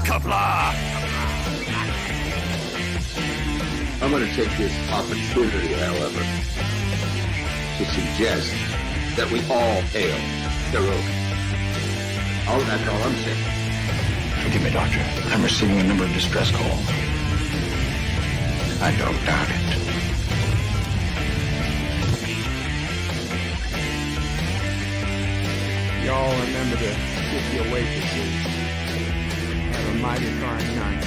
Qapla! I'm going to take this opportunity, however, to suggest that we all hail Hiroga. Oh, that's all I'm saying. Forgive me, Doctor. I'm receiving a number of distress calls. I don't doubt it. Y'all remember to kiss your waitresses. Have a mighty fine night.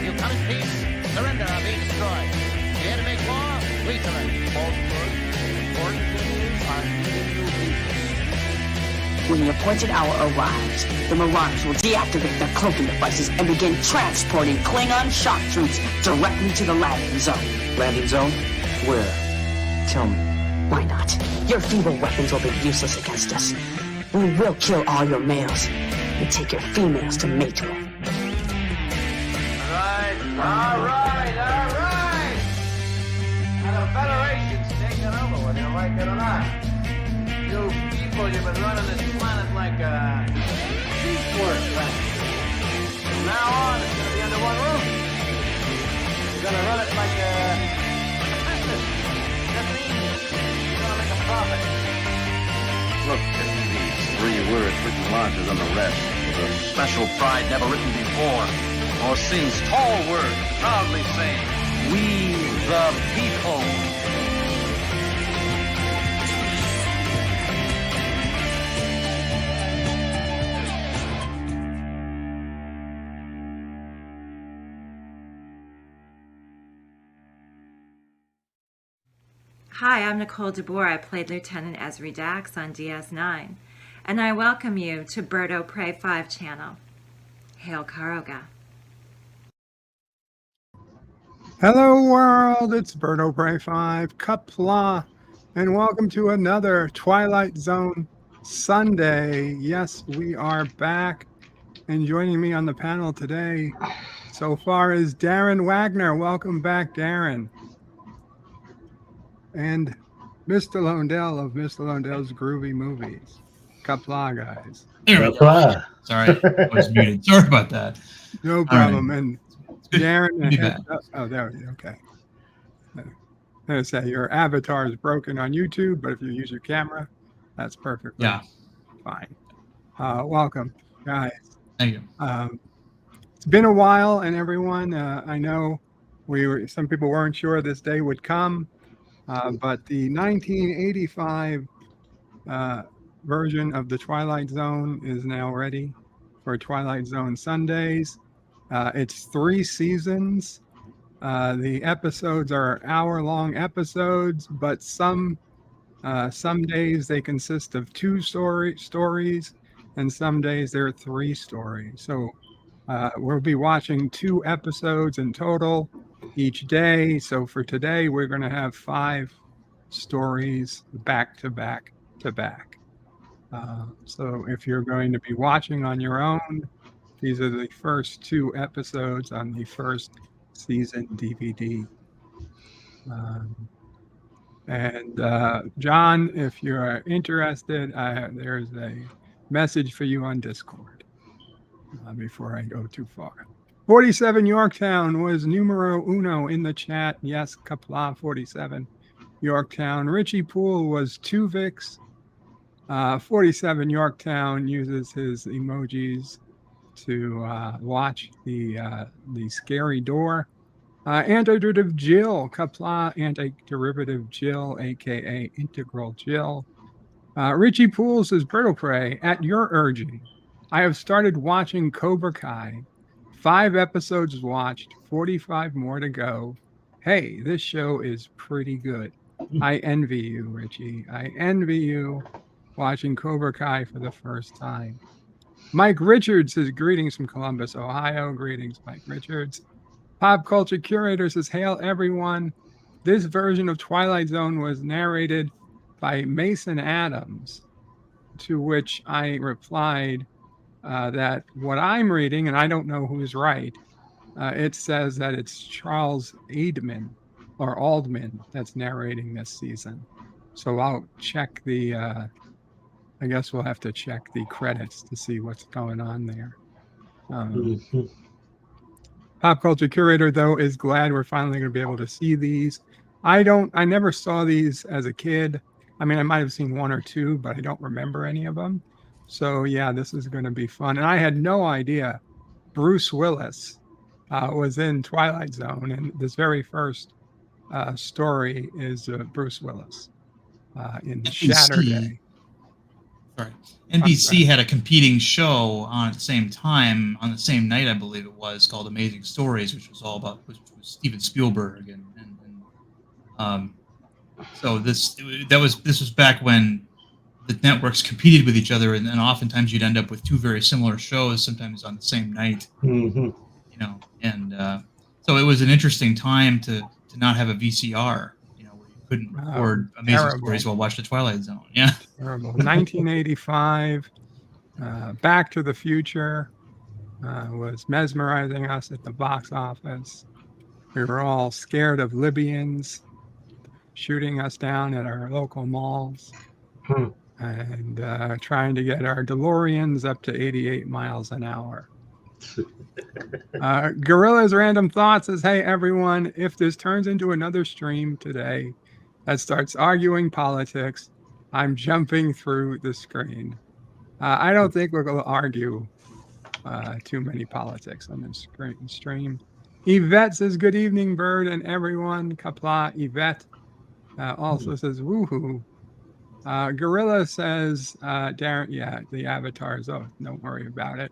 You come in peace, surrender or be destroyed. Here to make war, we surrender. Falsehood, important things are needed to be. When the appointed hour arrives, the Marauders will deactivate their cloaking devices and begin transporting Klingon shock troops directly to the landing zone. Landing zone? Where? Tell me. Why not? Your feeble weapons will be useless against us. We will kill all your males and take your females to mate with. All right. Now the Federation's taking over, whether you like it or not. You people, you've been running this planet like a sheepwork factory. From now on, it's going to be under one roof. You're going to run it like a business. That means you're going to make a profit. Look at these 3 words written larger than the rest, with a special pride never written before or since. Tall words proudly saying, "We the people." Hi, I'm Nicole DeBoer. I played Lieutenant Ezri Dax on DS9, and I welcome you to Birdo Prey 5 channel. Hail Karoga. Hello world, it's Birdo Prey 5, Qapla, and welcome to another Twilight Zone Sunday. Yes, we are back, and joining me on the panel today so far is Darren Wagner. Welcome back, Darren. And Mr. Londell of Mr. Londell's Groovy Movies. Qapla, guys. There we go. Sorry, I was muted. Sorry about that. No problem. Right. And Darren, oh, there we go. Okay. I say your avatar is broken on YouTube, but if you use your camera, that's perfectly fine. Welcome, guys. Thank you. It's been a while, and everyone, I know some people weren't sure this day would come. But the 1985 version of the Twilight Zone is now ready for Twilight Zone Sundays. It's 3 seasons. The episodes are hour-long episodes, but some days they consist of 2 stories, and some days there are 3 stories. So we'll be watching 2 episodes in total each day. So for today, we're going to have 5 stories back to back to back. So if you're going to be watching on your own, these are the first 2 episodes on the first season DVD. John, if you're interested, there's a message for you on Discord before I go too far. 47 Yorktown was numero uno in the chat. Yes, Qapla 47 Yorktown. Richie Poole was Tuvix. 47 Yorktown uses his emojis to watch the scary door. Antiderivative Jill, Qapla Antiderivative Jill, aka Integral Jill. Richie Poole says, Birdo Prey, at your urging, I have started watching Cobra Kai. 5 episodes watched, 45 more to go. Hey, this show is pretty good. I envy you, Richie. I envy you watching Cobra Kai for the first time. Mike Richards says, greetings from Columbus, Ohio. Greetings, Mike Richards. Pop Culture Curator says, hail everyone. This version of Twilight Zone was narrated by Mason Adams, to which I replied, that what I'm reading, and I don't know who's right, it says that it's Charles Aldman that's narrating this season. So I'll check the I guess we'll have to check the credits to see what's going on there. Pop culture curator, though, is glad we're finally going to be able to see these. I never saw these as a kid. I mean, I might have seen one or two, but I don't remember any of them. So yeah, this is going to be fun. And I had no idea Bruce Willis was in Twilight Zone. And this very first story is Bruce Willis in Shatterday. Sorry. NBC had a competing show on at the same time, on the same night, I believe it was, called Amazing Stories, which was all about which was Steven Spielberg, and so this was back when the networks competed with each other, and oftentimes you'd end up with two very similar shows, sometimes on the same night. You know, and so it was an interesting time to not have a VCR. Couldn't record Amazing Stories while watching the Twilight Zone. Yeah. Terrible. 1985, Back to the Future was mesmerizing us at the box office. We were all scared of Libyans shooting us down at our local malls and trying to get our DeLoreans up to 88 miles an hour. Gorilla's Random Thoughts says, hey, everyone, if this turns into another stream today that starts arguing politics, I'm jumping through the screen. I don't think we're going to argue too many politics on this stream. Yvette says, good evening, Bird and everyone. Qapla. Yvette also says, woohoo. Gorilla says, Darren, yeah, the avatars. Oh, don't worry about it.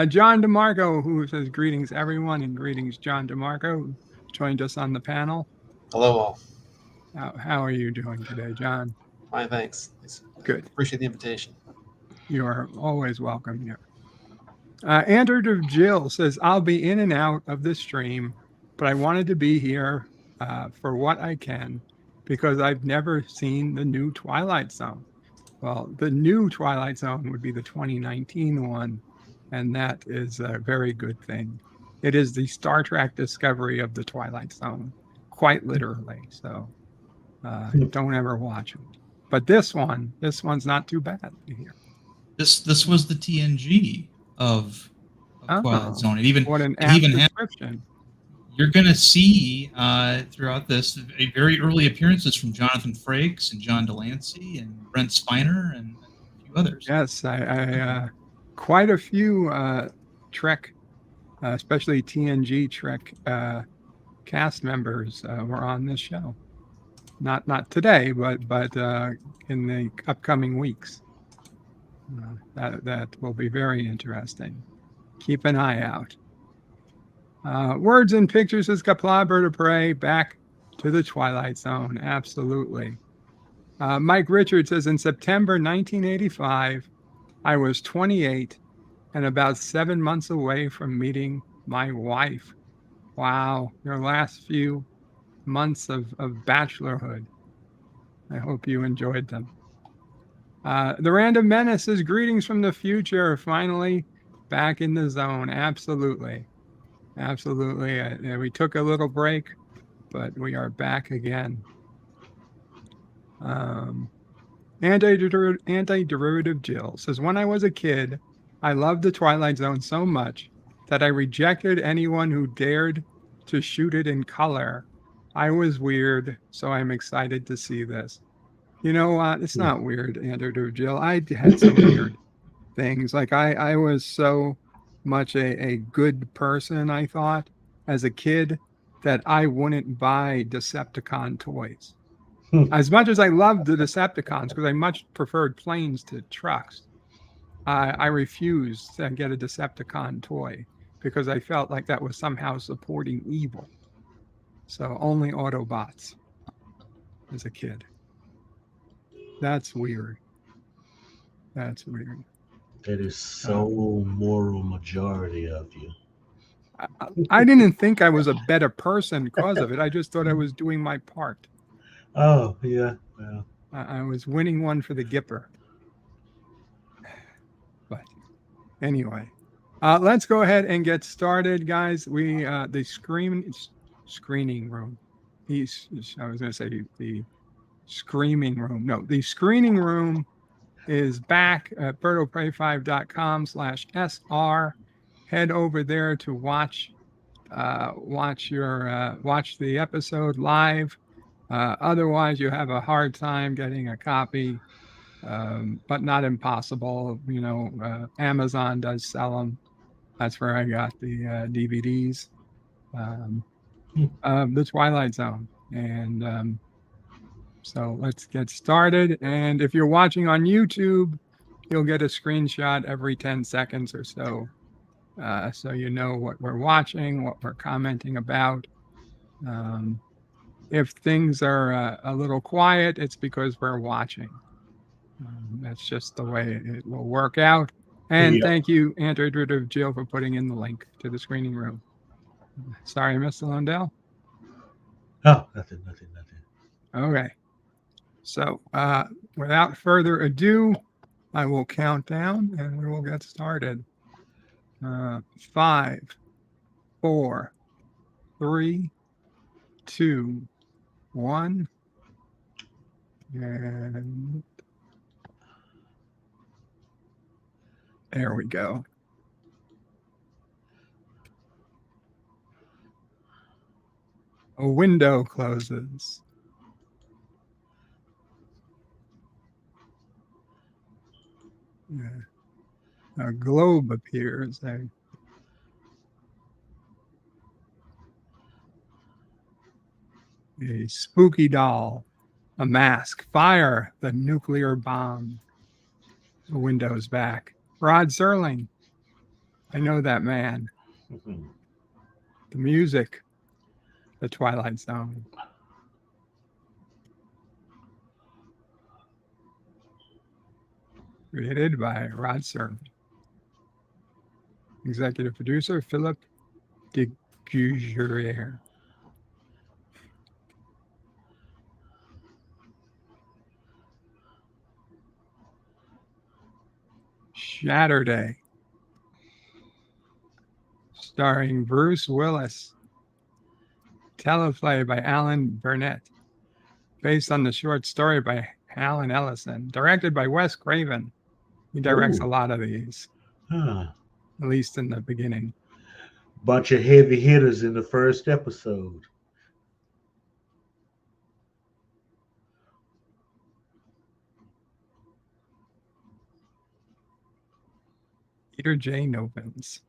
John DeMarco, who says, greetings, everyone, and greetings, John DeMarco, who joined us on the panel. Hello, all. How are you doing today, John? Fine, thanks. Good. Appreciate the invitation. You are always welcome here. Andrew Jill says, I'll be in and out of this stream, but I wanted to be here for what I can because I've never seen the new Twilight Zone. Well, the new Twilight Zone would be the 2019 one, and that is a very good thing. It is the Star Trek Discovery of the Twilight Zone, quite literally. So don't ever watch it. But this one's not too bad to hear. This was the TNG of Twilight Zone. It even what an description. You're going to see throughout this very early appearances from Jonathan Frakes and John Delancey and Brent Spiner and a few others. Yes, I quite a few Trek, especially TNG Trek cast members were on this show. Not today, but in the upcoming weeks. That will be very interesting. Keep an eye out. Words and Pictures says Qapla Bird of Prey, back to the Twilight Zone. Absolutely. Mike Richards says, in September 1985, I was 28 and about 7 months away from meeting my wife. Wow, your last few months of bachelorhood. I hope you enjoyed them. The Random Menace says, greetings from the future. Finally back in the zone. Absolutely. We took a little break, but we are back again. Anti-derivative Jill says, when I was a kid, I loved the Twilight Zone so much that I rejected anyone who dared to shoot it in color. I was weird, so I'm excited to see this. You know what? It's not weird, Andrew Jill. I had some weird things. Like I was so much a good person, I thought, as a kid, that I wouldn't buy Decepticon toys. As much as I loved the Decepticons, because I much preferred planes to trucks, I refused to get a Decepticon toy because I felt like that was somehow supporting evil. So only Autobots as a kid. That's weird. It is so moral majority of you. I didn't think I was a better person because of it. I just thought I was doing my part. Oh, yeah. Well. I was winning one for the Gipper. But anyway, let's go ahead and get started, guys. We the screening room. I was going to say the screaming room. No, the screening room is back at birdofprey5.com/SR. Head over there to watch the episode live. Otherwise, you have a hard time getting a copy, but not impossible. Amazon does sell them. That's where I got the DVDs, the Twilight Zone. And so let's get started. And if you're watching on YouTube, you'll get a screenshot every 10 seconds or so. So you know what we're watching, what we're commenting about. If things are a little quiet, it's because we're watching. That's just the way it will work out. And thank you, Android of Jill, for putting in the link to the screening room. Sorry, Mr. Lundell. Oh, nothing. Okay. So without further ado, I will count down and we will get started. 5, 4, 3, 2, 1. And there we go. A window closes. A globe appears. A spooky doll, a mask, fire, the nuclear bomb. The window's back. Rod Serling. I know that man. The music, the Twilight Zone. Created by Rod Serling. Executive producer, Philip de Gugerier. Shatterday. Starring Bruce Willis. Teleplay by Alan Brennert. Based on the short story by Harlan Ellison. Directed by Wes Craven. He directs a lot of these. At least in the beginning. Bunch of heavy hitters in the first episode. Peter J. Novins.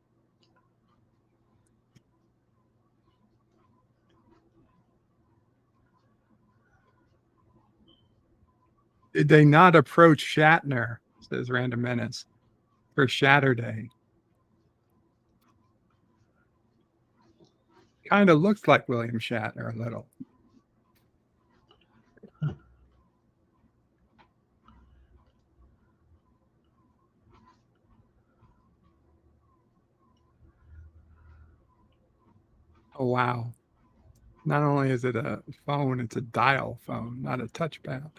Did they not approach Shatner, says Random Menace, for Shatterday? Kind of looks like William Shatner a little. Oh, wow. Not only is it a phone, it's a dial phone, not a touchpad.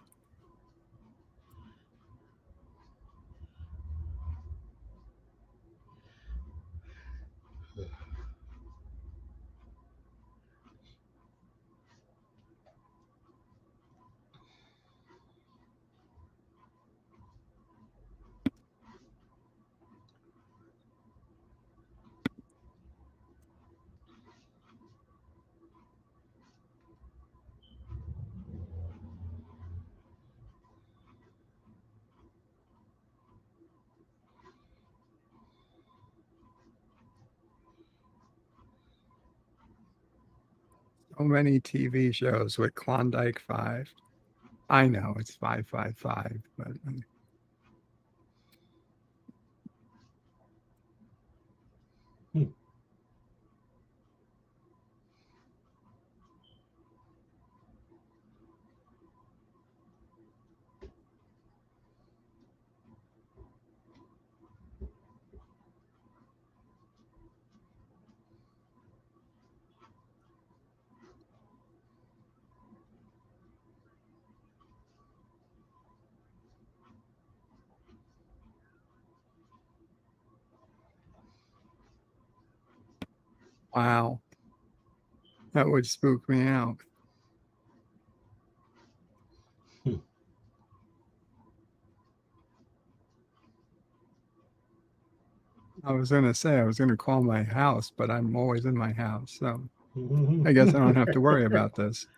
So many TV shows with Klondike 5. I know it's 555, but wow. That would spook me out. I was going to say I was going to call my house, but I'm always in my house, so I guess I don't have to worry about this.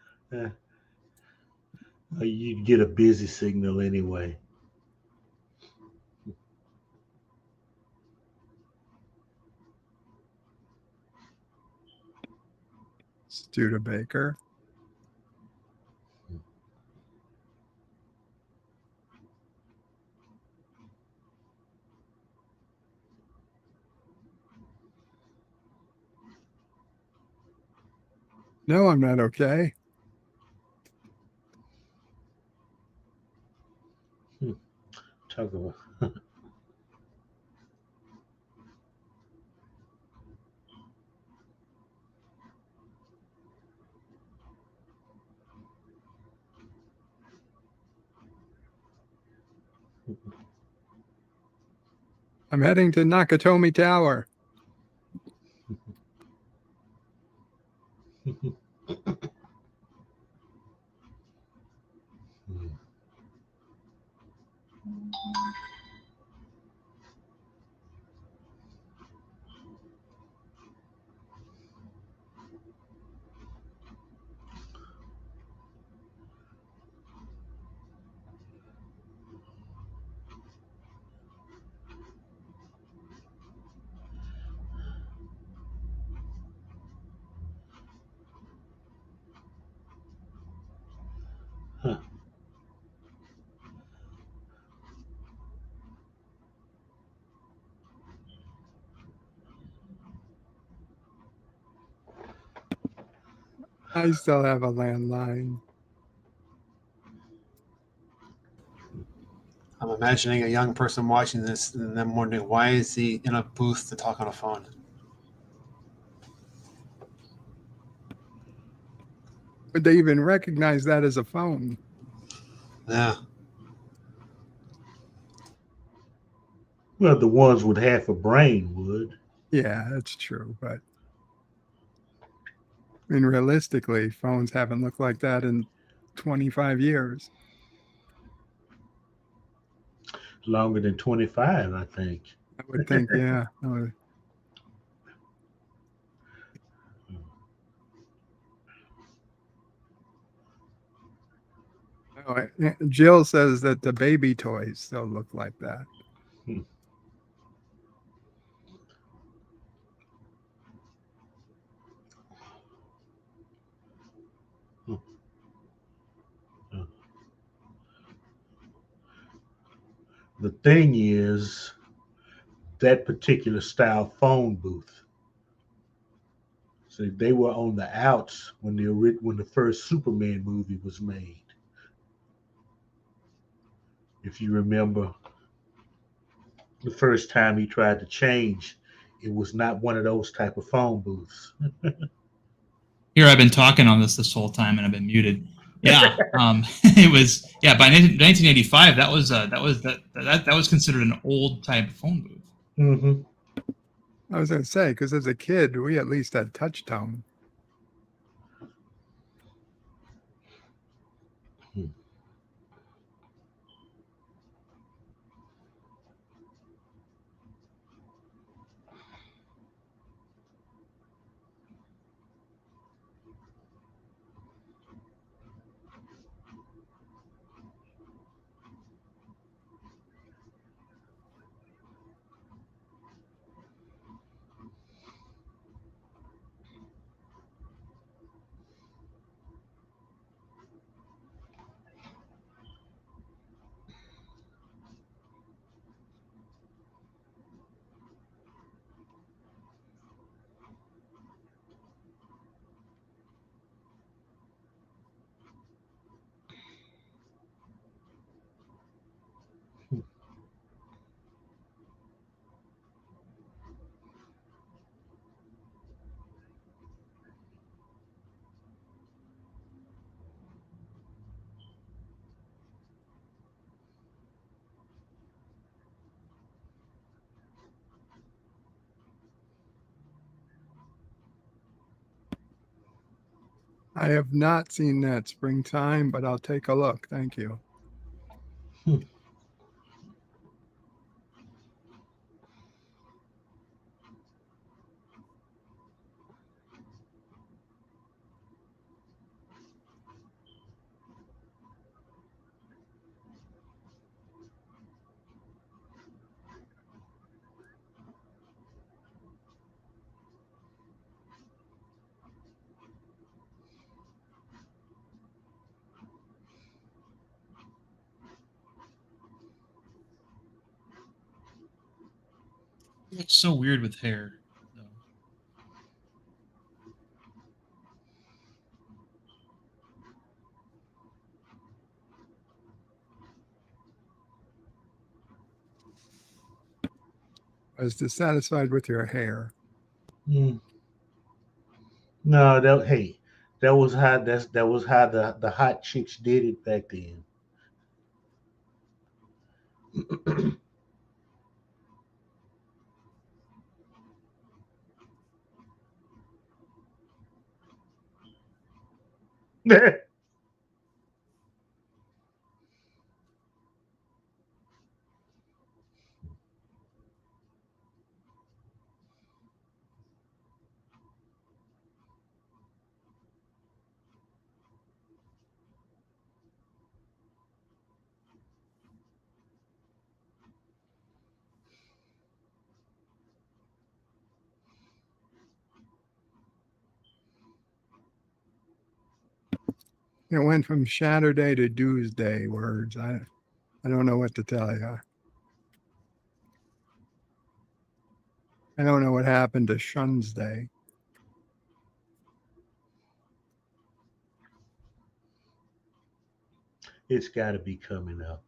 You'd get a busy signal anyway. Studebaker. No, I'm not okay. Talk about. I'm heading to Nakatomi Tower. I still have a landline. I'm imagining a young person watching this and then wondering, why is he in a booth to talk on a phone? Would they even recognize that as a phone? Yeah. Well, the ones with half a brain would. Yeah, that's true. But I mean, realistically, phones haven't looked like that in 25 years. Longer than 25, I think. I would think, yeah. Jill says that the baby toys still look like that. The thing is, that particular style phone booth. So they were on the outs when the first Superman movie was made. If you remember, the first time he tried to change, it was not one of those type of phone booths. Here I've been talking on this whole time and I've been muted. Yeah, it was. Yeah, by 1985, that was considered an old type phone booth. Mm-hmm. I was going to say, because as a kid, we at least had touch tone. I have not seen that Springtime, but I'll take a look. Thank you. looks so weird with hair. Though. I was dissatisfied with your hair. No, that was how the hot chicks did it back then. It went from Shatterday to Doomsday words. I don't know what to tell you. I don't know what happened to Shunsday. It's got to be coming up.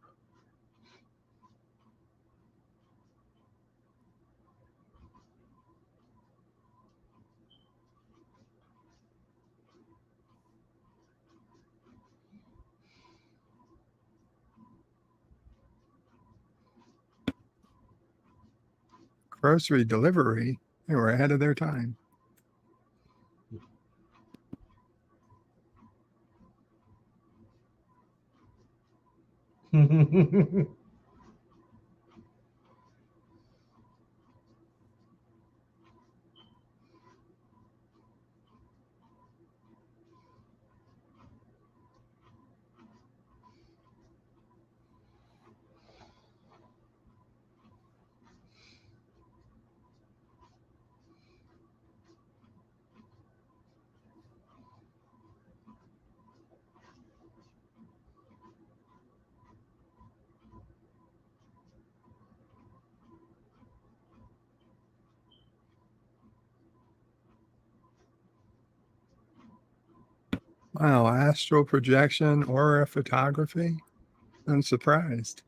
Grocery delivery, they were ahead of their time. Wow, astral projection, aura photography. I'm surprised.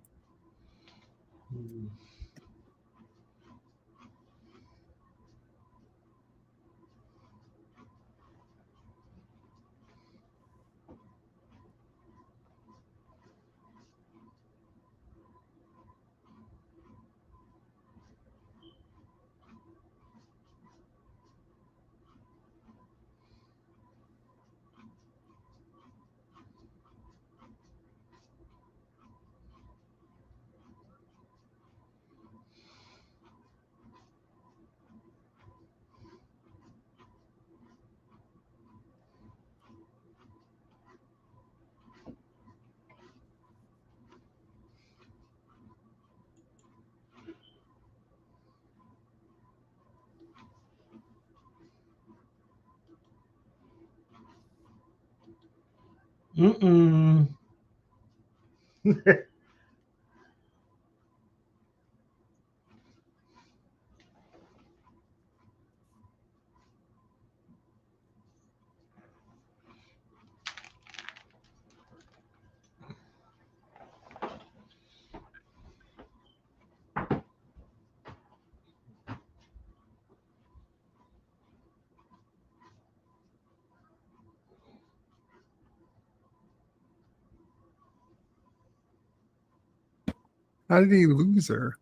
How did he lose her?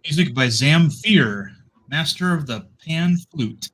Music by Zamfir, master of the pan flute.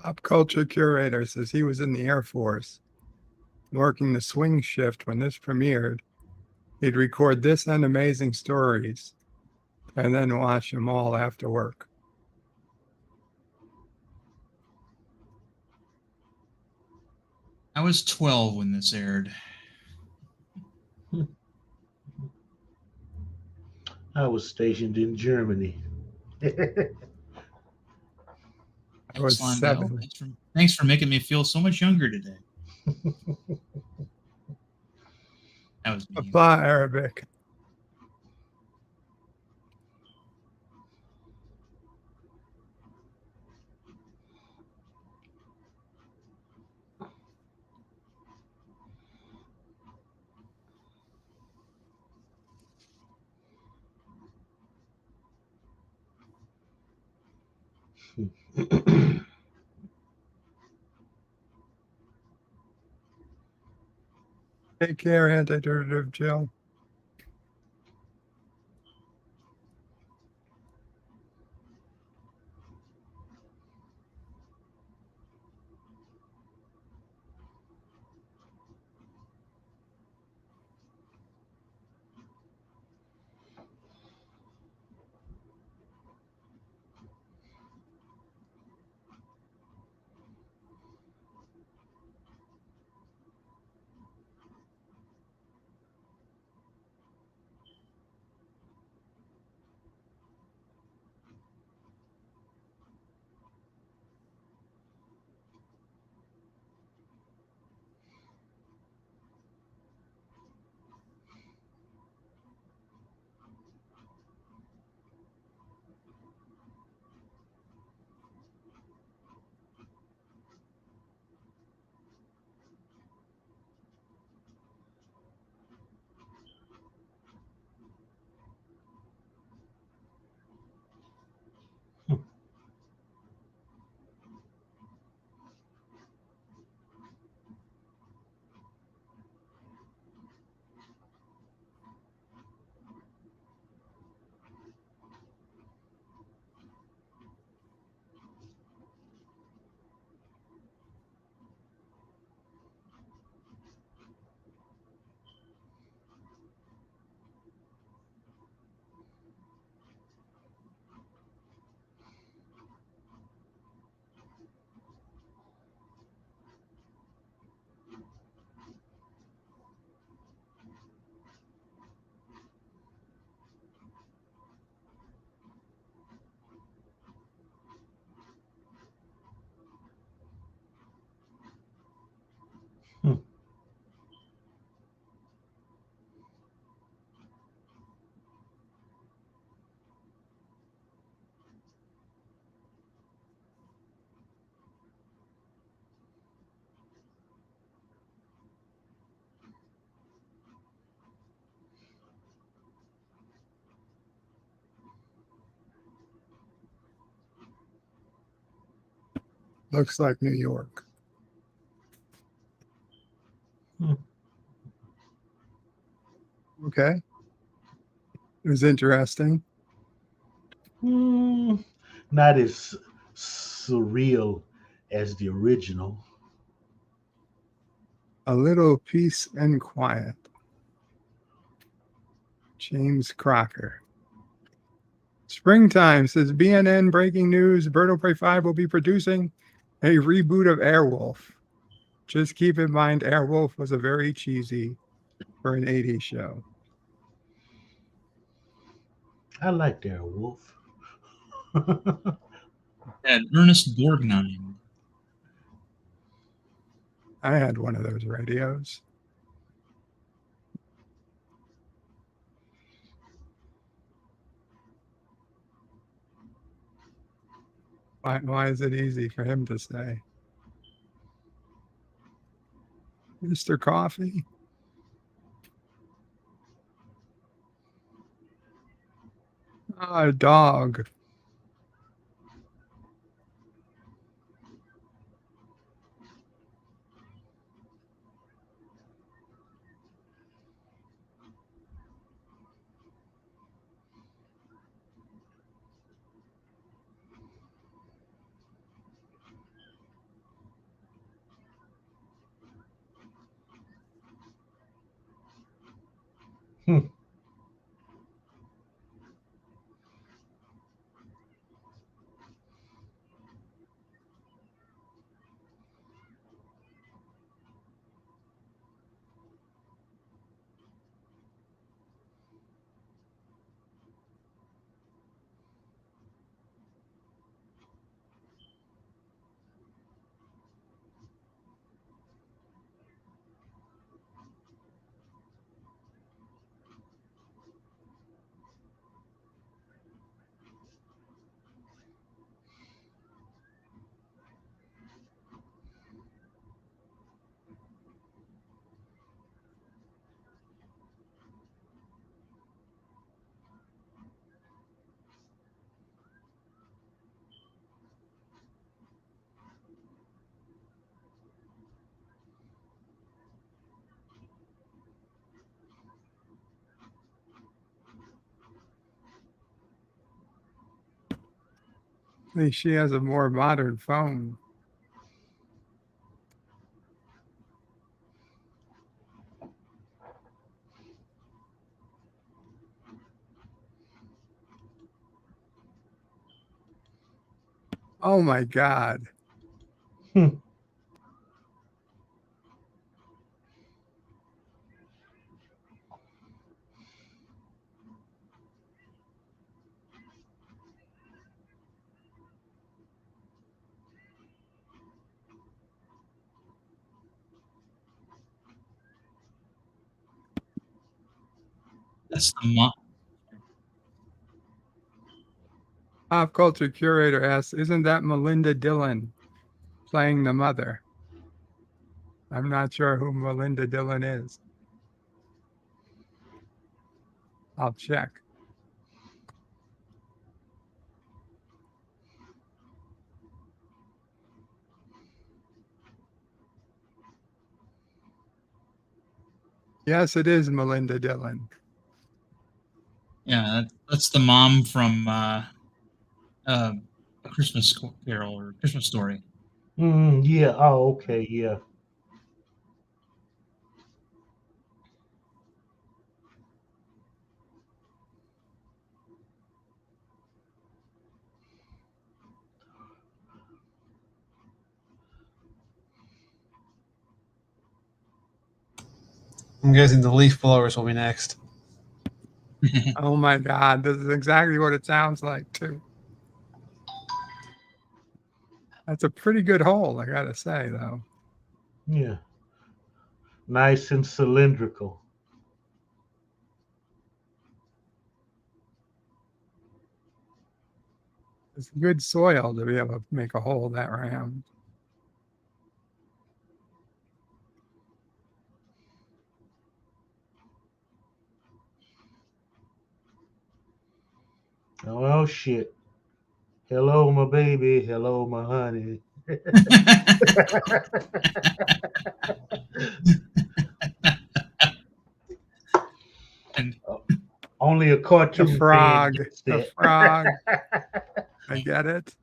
Pop culture curator says he was in the Air Force working the swing shift when this premiered. He'd record this and amazing stories and then watch them all after work. I was 12 when this aired. I was stationed in Germany. I was Londale. 7. Thanks for making me feel so much younger today. That was mean. Qapla Arabic. Take care, antiderivative Jill. Looks like New York. Okay. It was interesting. Not as surreal as the original. A little peace and quiet. James Crocker. Springtime says BNN breaking news. Birdo Prey 5 will be producing a reboot of Airwolf. Just keep in mind, Airwolf was a very cheesy for an 80s show. I like Airwolf. And Ernest Borgnine. I had one of those radios. Why is it easy for him to say? Mr. Coffee? A dog. At least she has a more modern phone. Oh my God. That's the mom. Pop culture curator asks, isn't that Melinda Dillon playing the mother? I'm not sure who Melinda Dillon is. I'll check. Yes, it is Melinda Dillon. Yeah, that's the mom from A Christmas Carol or Christmas Story. Yeah. Oh, okay. Yeah. I'm guessing the leaf blowers will be next. Oh my God, this is exactly what it sounds like too. That's a pretty good hole, I gotta say, though. Yeah. Nice and cylindrical. It's good soil to be able to make a hole that round. Oh shit. Hello, my baby. Hello, my honey. And only a cartoon The frog. fan gets The that. frog. I get it.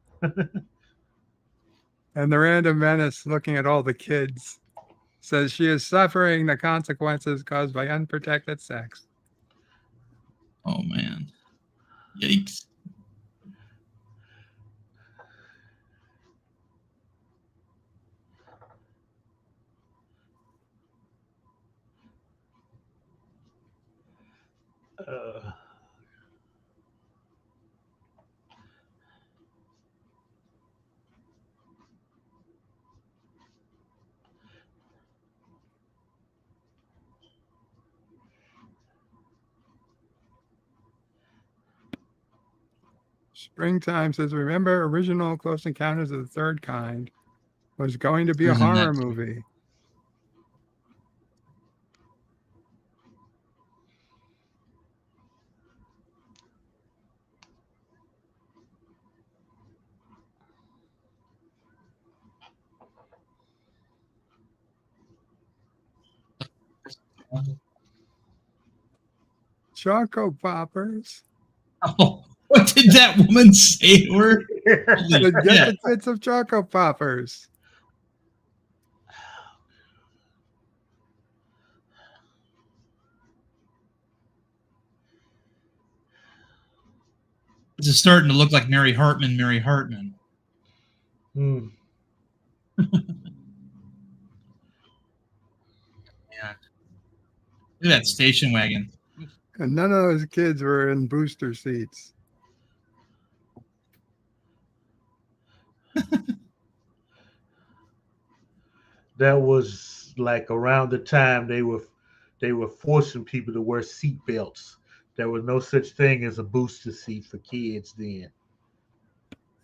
And the random menace looking at all the kids says she is suffering the consequences caused by unprotected sex. Oh man. Yikes. Springtime says, remember, original Close Encounters of the Third Kind was going to be a Wasn't that horror too? movie. Choco Poppers. Oh, what did that woman say to her? Holy Said, get the shit. kids some Choco Poppers. This is starting to look like Mary Hartman. Mary Hartman. Hmm. Yeah. Look at that station wagon. And none of those kids were in booster seats. That was like around the time they were forcing people to wear seat belts. There was no such thing as a booster seat for kids then.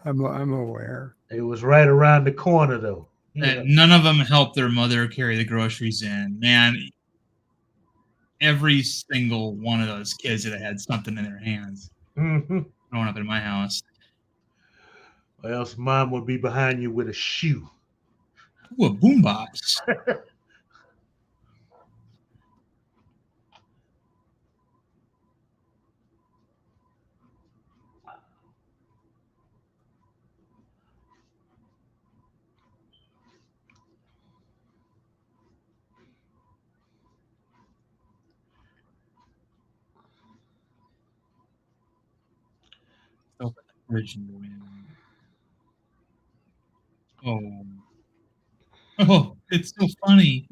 I'm aware. It was right around the corner though. Yeah. None of them helped their mother carry the groceries in. Man, every single one of those kids that had something in their hands Mm-hmm. growing up in my house. Or else mom would be behind you with a shoe. Ooh, a boombox. Open the fridge and go in. Oh. Oh, it's so funny.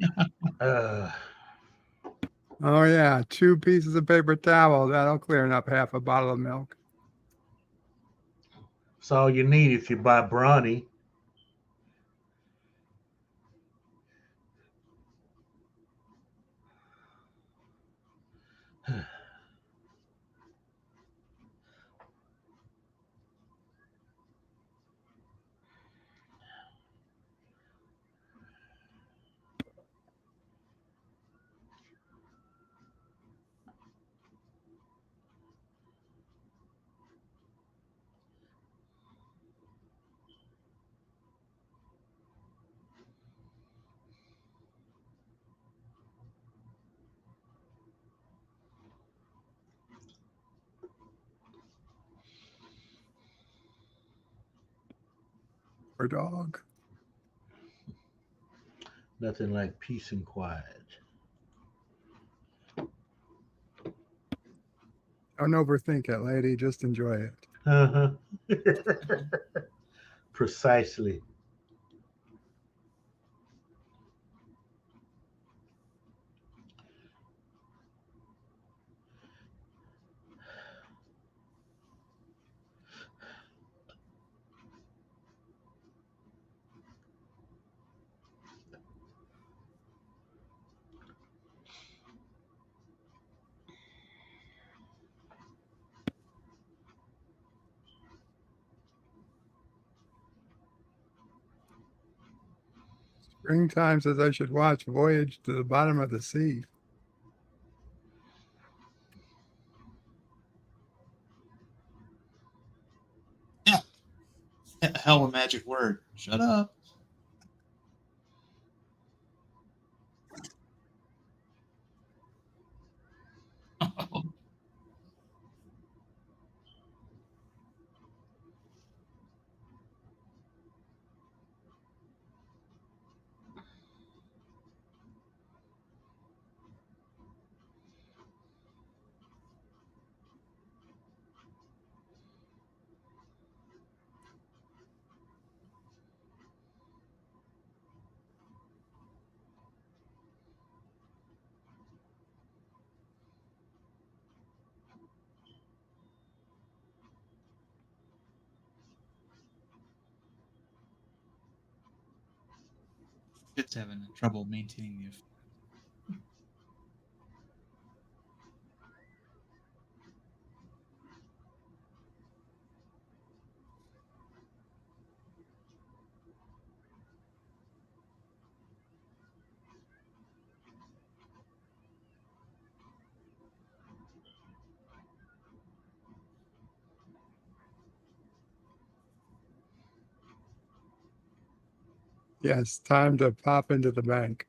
Oh, yeah. 2 pieces of paper towel. That'll clear up half a bottle of milk. That's all you need if you buy Brawny. Poor dog. Nothing like peace and quiet. Don't overthink it, lady. Just enjoy it. Uh-huh. Precisely. Springtime says I should watch Voyage to the Bottom of the Sea. Yeah. Hell, a magic word. Shut up. It's having trouble maintaining the effect. Yes, time to pop into the bank.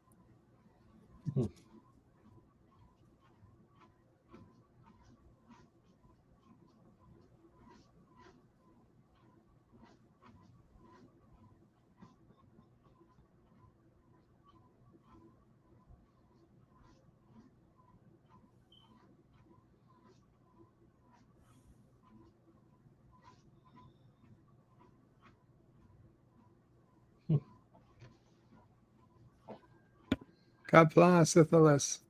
Qapla, syphilis.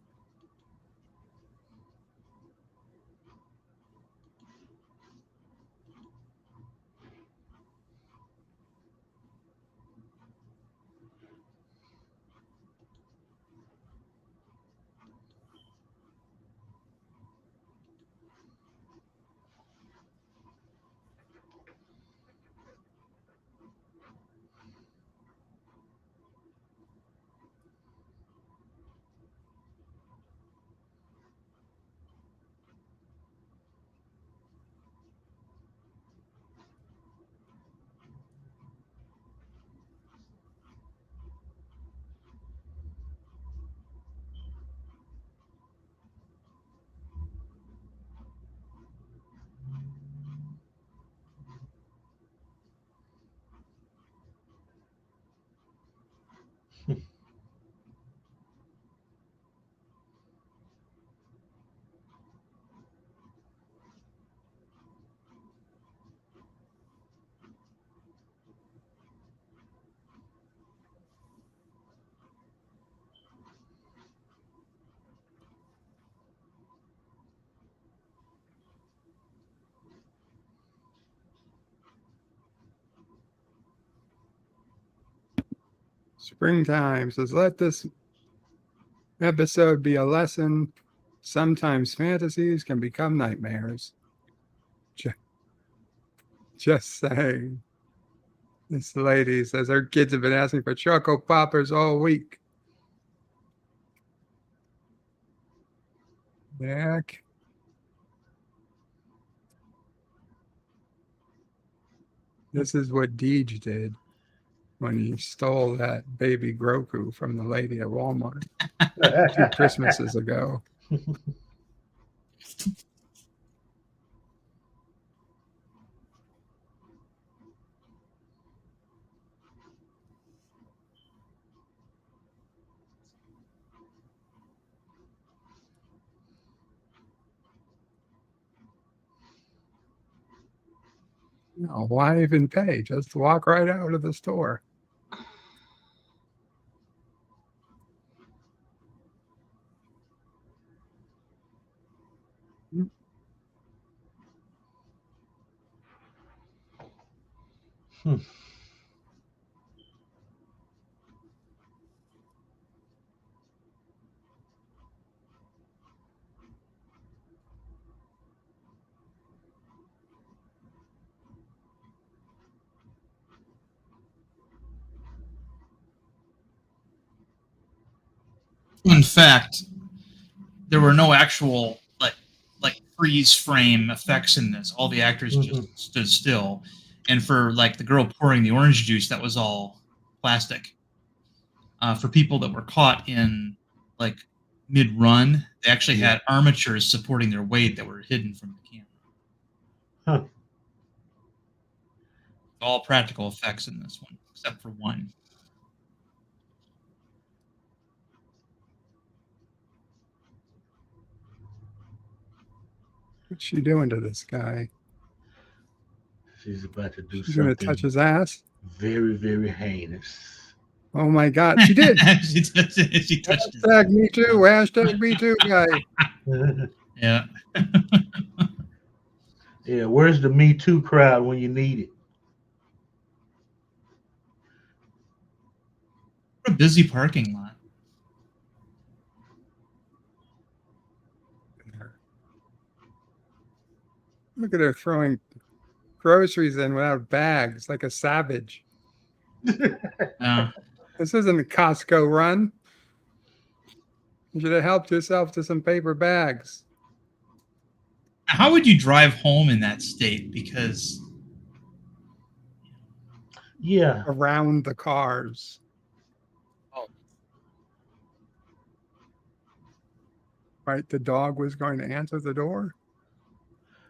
Springtime says, let this episode be a lesson. Sometimes fantasies can become nightmares. Just saying. This lady says her kids have been asking for Choco Poppers all week. Back. This is what Deej did when he stole that baby Groku from the lady at Walmart 2 Christmases ago. No, why even pay? Just walk right out of the store. In fact, there were no actual like freeze frame effects in this. All the actors just stood still, and for like the girl pouring the orange juice, that was all plastic. For people that were caught in like mid-run, they actually had armatures supporting their weight that were hidden from the camera. Huh. All practical effects in this one, except for one. What's she doing to this guy? She's about to do She's going to something touch his ass? very, very heinous. Oh my God, she did. she touched Hashtag me too. Hashtag me too, guy. Yeah. Yeah, where's the Me Too crowd when you need it? What a busy parking lot. Look at her throwing groceries in without bags like a savage. This isn't a Costco run. You should have helped yourself to some paper bags. How would you drive home in that state? Because yeah, around the cars. Right, the dog was going to answer the door.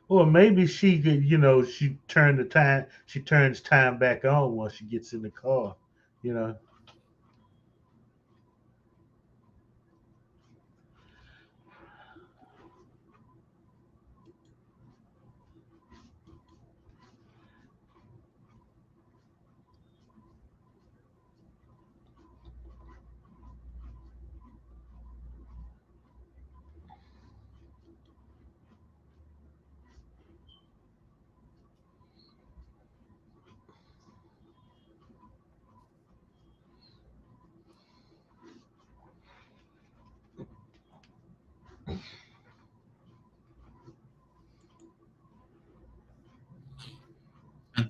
Or maybe she could, she turns time back on once she gets in the car, you know.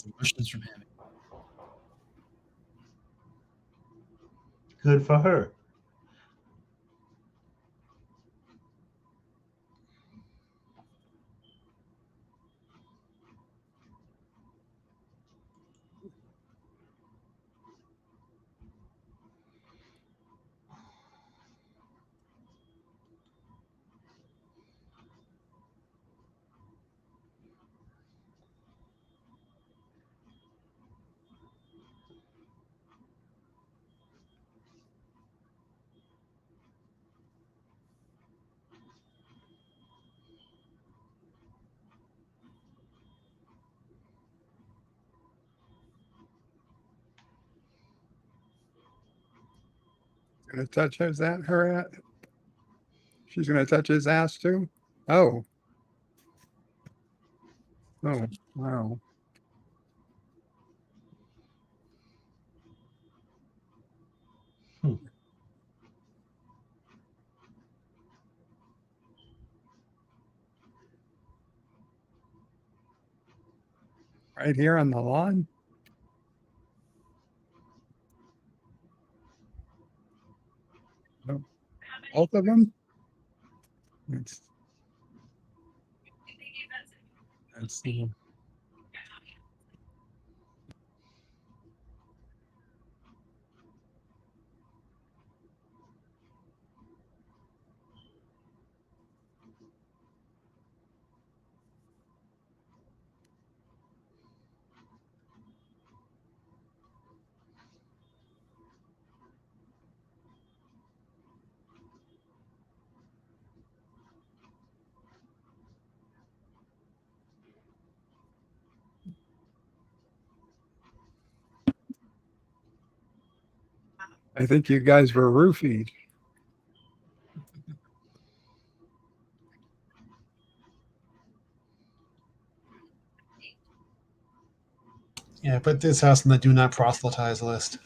the Russians from having. Good for her. Gonna touch her. She's gonna touch his ass too. Oh. Oh, wow. Right here on the lawn. Oh, both of them. Let's see. I think you guys were roofied. Yeah, put this house on the do not proselytize list.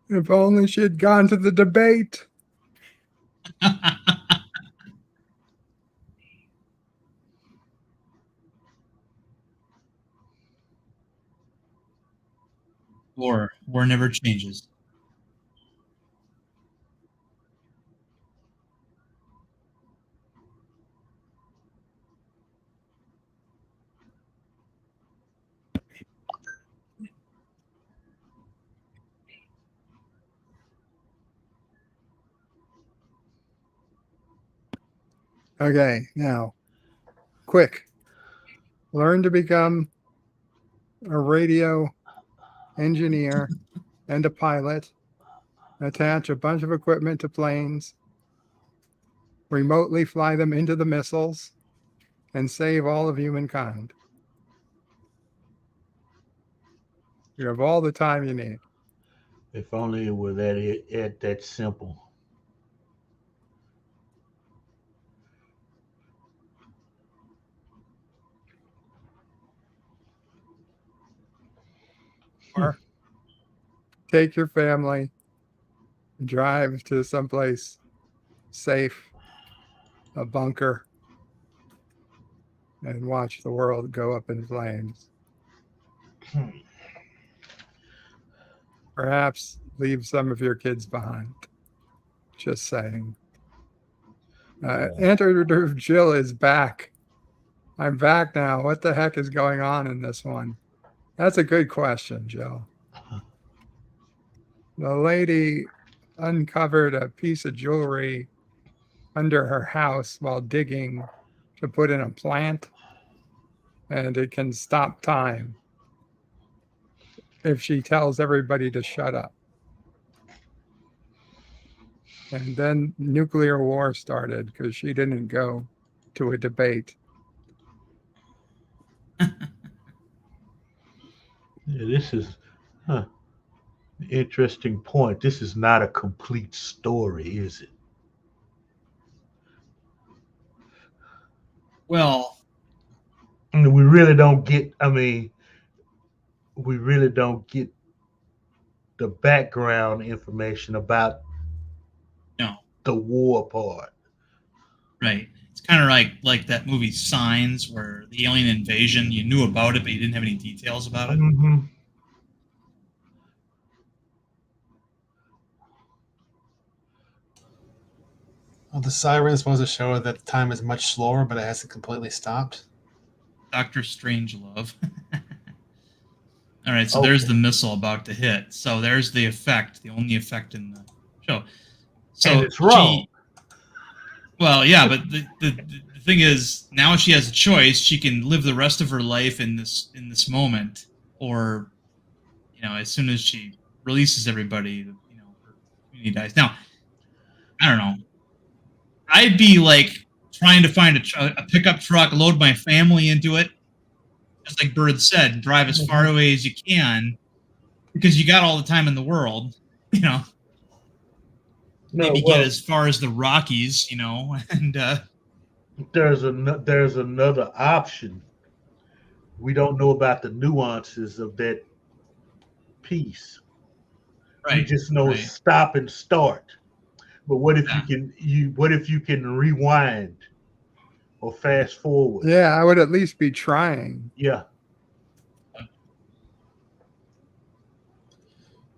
If only she had gone to the debate. War never changes. Okay, now, quick. Learn to become a radio engineer and a pilot. Attach a bunch of equipment to planes. Remotely fly them into the missiles and save all of humankind. You have all the time you need. If only it were that simple. Or take your family, drive to someplace safe, a bunker, and watch the world go up in flames. Perhaps leave some of your kids behind. Just saying. Enter Jill is back. I'm back now. What the heck is going on in this one? That's a good question, Jill. The lady uncovered a piece of jewelry under her house while digging to put in a plant, and it can stop time if she tells everybody to shut up. And then nuclear war started because she didn't go to a debate. Yeah, this is an interesting point. This is not a complete story, is it? Well, we really don't get, we really don't get the background information about the war part. Right. It's kind of like that movie Signs, where the alien invasion, you knew about it, but you didn't have any details about it. Mm-hmm. Well, the siren is supposed to show that time is much slower, but it hasn't completely stopped. Dr. Strangelove. All right, so there's the missile about to hit. So there's the effect, the only effect in the show. So and it's wrong. Well, yeah, but the thing is, now she has a choice. She can live the rest of her life in this moment, or as soon as she releases everybody, her community dies. Now, I don't know. I'd be like trying to find a pickup truck, load my family into it, just like Bird said, drive as far away as you can, because you got all the time in the world, Maybe get as far as the Rockies, and there's another option. We don't know about the nuances of that piece. Right. We just know stop and start. But what if you can rewind or fast forward? Yeah, I would at least be trying. Yeah.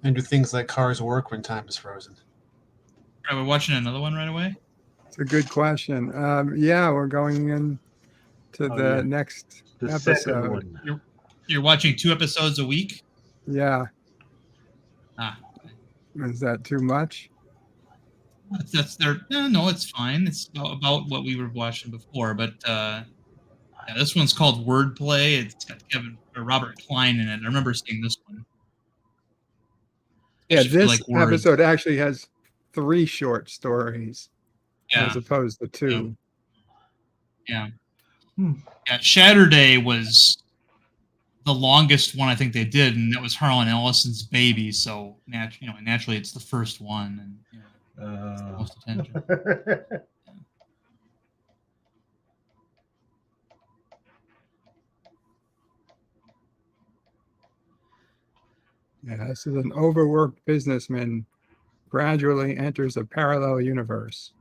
And do things like cars work when time is frozen? Are we watching another one right away? It's a good question. Yeah, we're going in to the next episode. You're watching 2 episodes a week? Yeah. Ah. Is that too much? No, it's fine. It's about what we were watching before, but this one's called Wordplay. It's got Robert Klein in it. I remember seeing this one. Yeah, this episode actually has 3 short stories as opposed to 2. Yeah. Shatterday was the longest one I think they did, and that was Harlan Ellison's baby. So naturally, it's the first one, and most attention. Yeah, this is an overworked businessman gradually enters a parallel universe.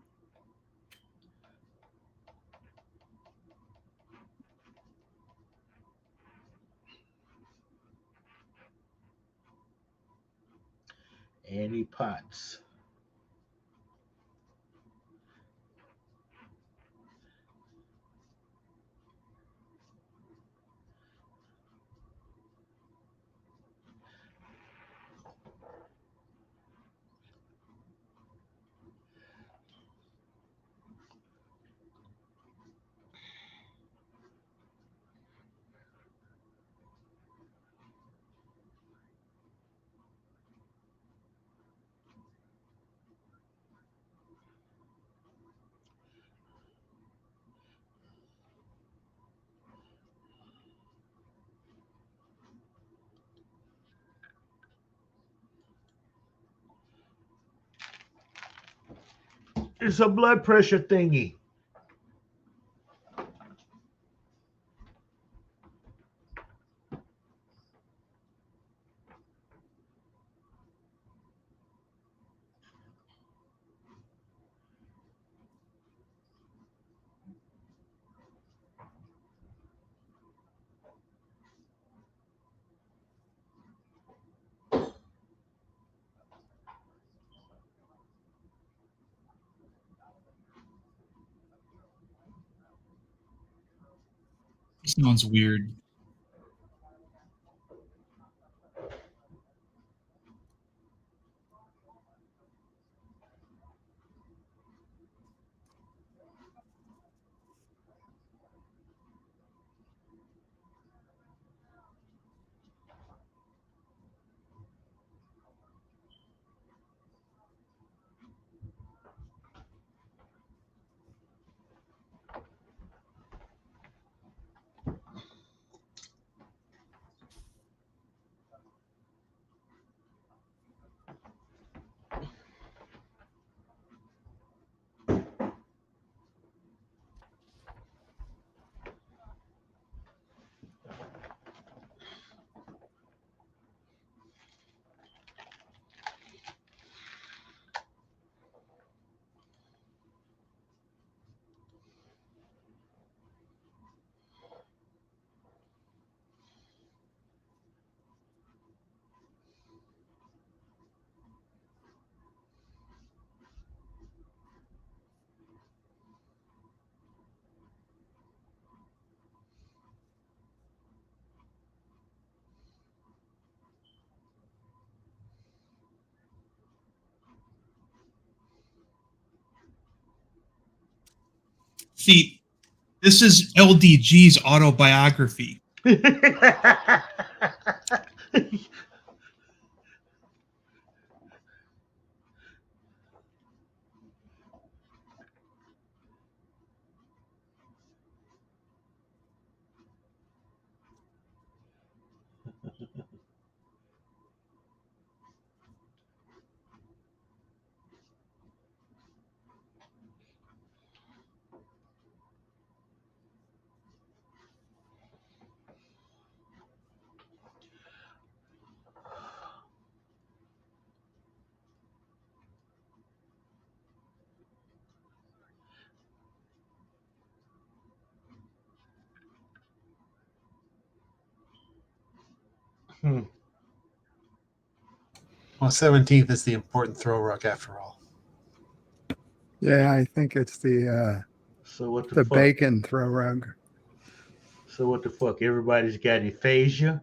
Annie Potts. It's a blood pressure thingy. Sounds weird. See, this is LDG's autobiography. Well, 17th is the important throw rug after all. Yeah, I think it's the So what the the fuck? bacon throw rug. So what the fuck? Everybody's got aphasia.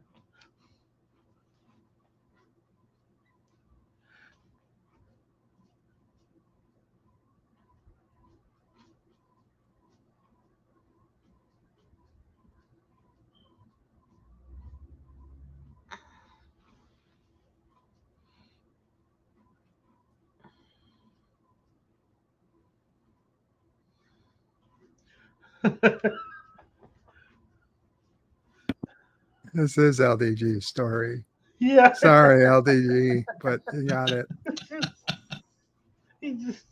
This is LDG's story. Yeah. Sorry, LDG, but you got it. He just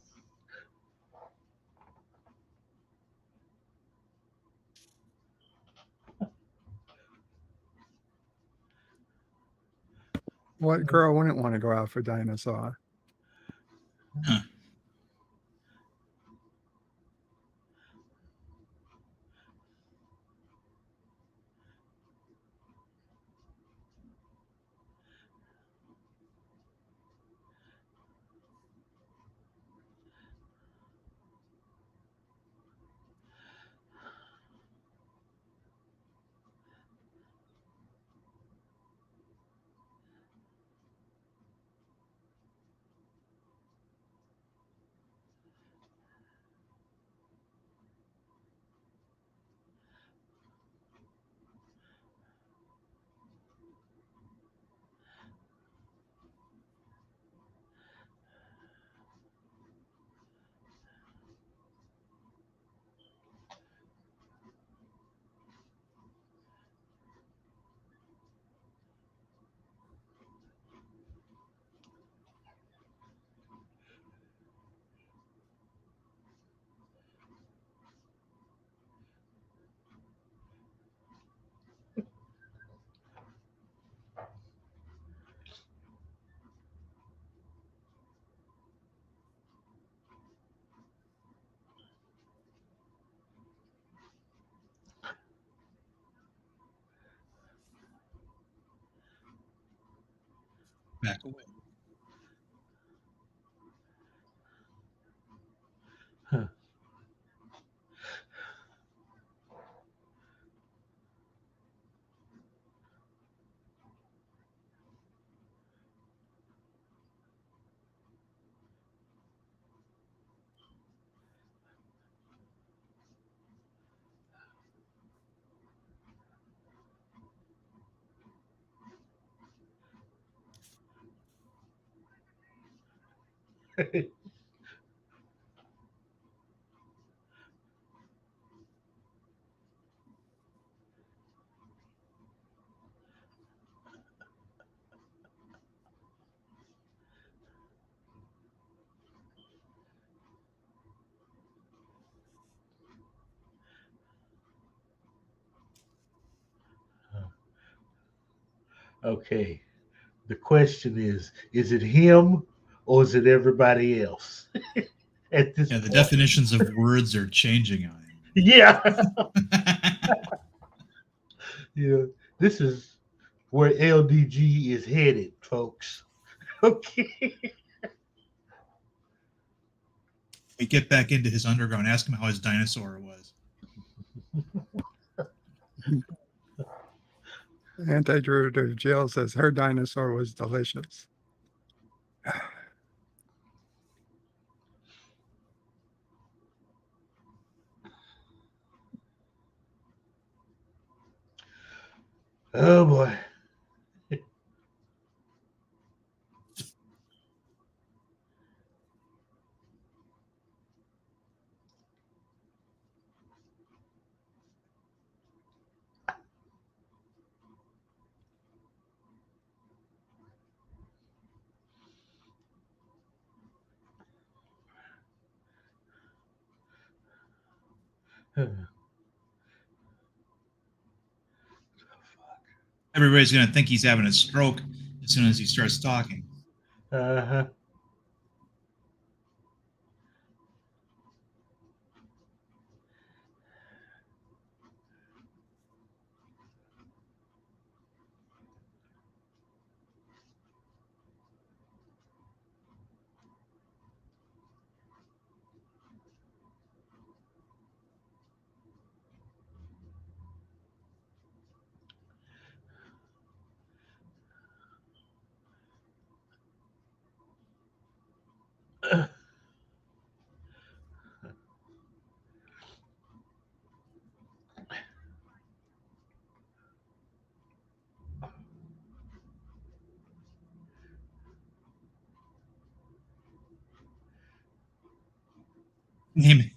What girl wouldn't want to go out for dinosaur? Huh. Back away. Huh. Okay. The question is it him or is it everybody else? At this Yeah, the point. definitions of words are changing on him. Yeah. Yeah. This is where LDG is headed, folks. Okay. We get back into his underground, ask him how his dinosaur was. Anti-Druid Jill says her dinosaur was delicious. Oh boy. Everybody's going to think he's having a stroke as soon as he starts talking. Uh-huh.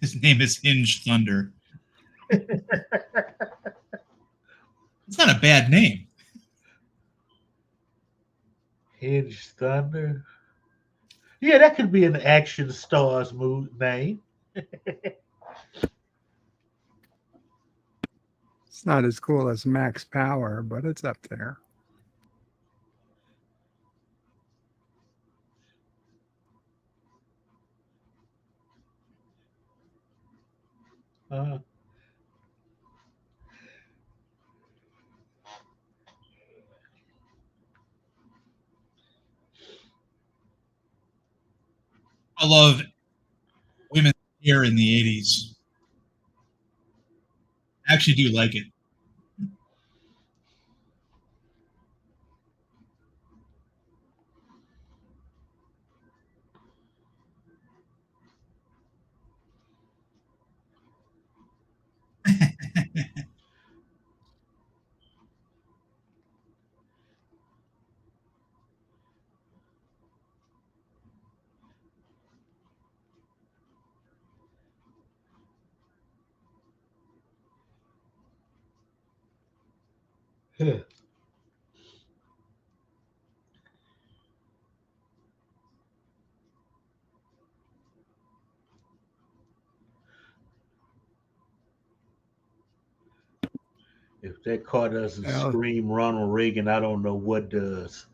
His name is Hinge Thunder. It's not a bad name. Hinge Thunder. Yeah, that could be an action star's name. It's not as cool as Max Power, but it's up there. I love women's hair in the 80s. I actually do like it. If that car doesn't Well, scream Ronald Reagan, I don't know what does.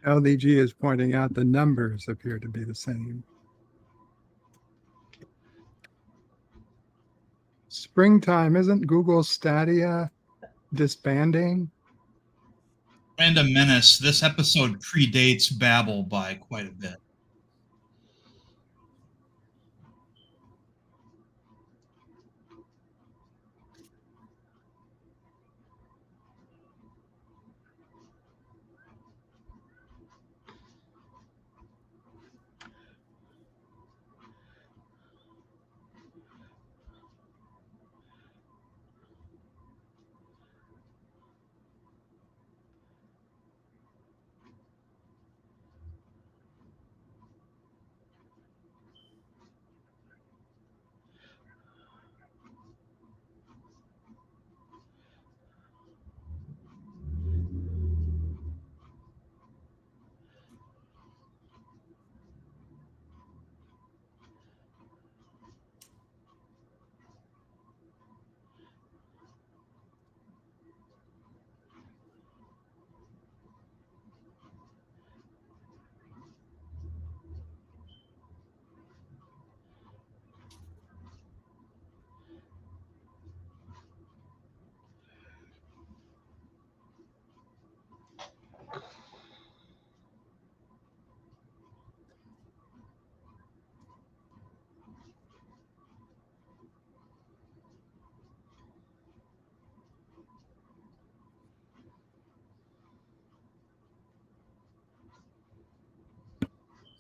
LDG is pointing out the numbers appear to be the same. Springtime, isn't Google Stadia disbanding? Random Menace, this episode predates Babel by quite a bit.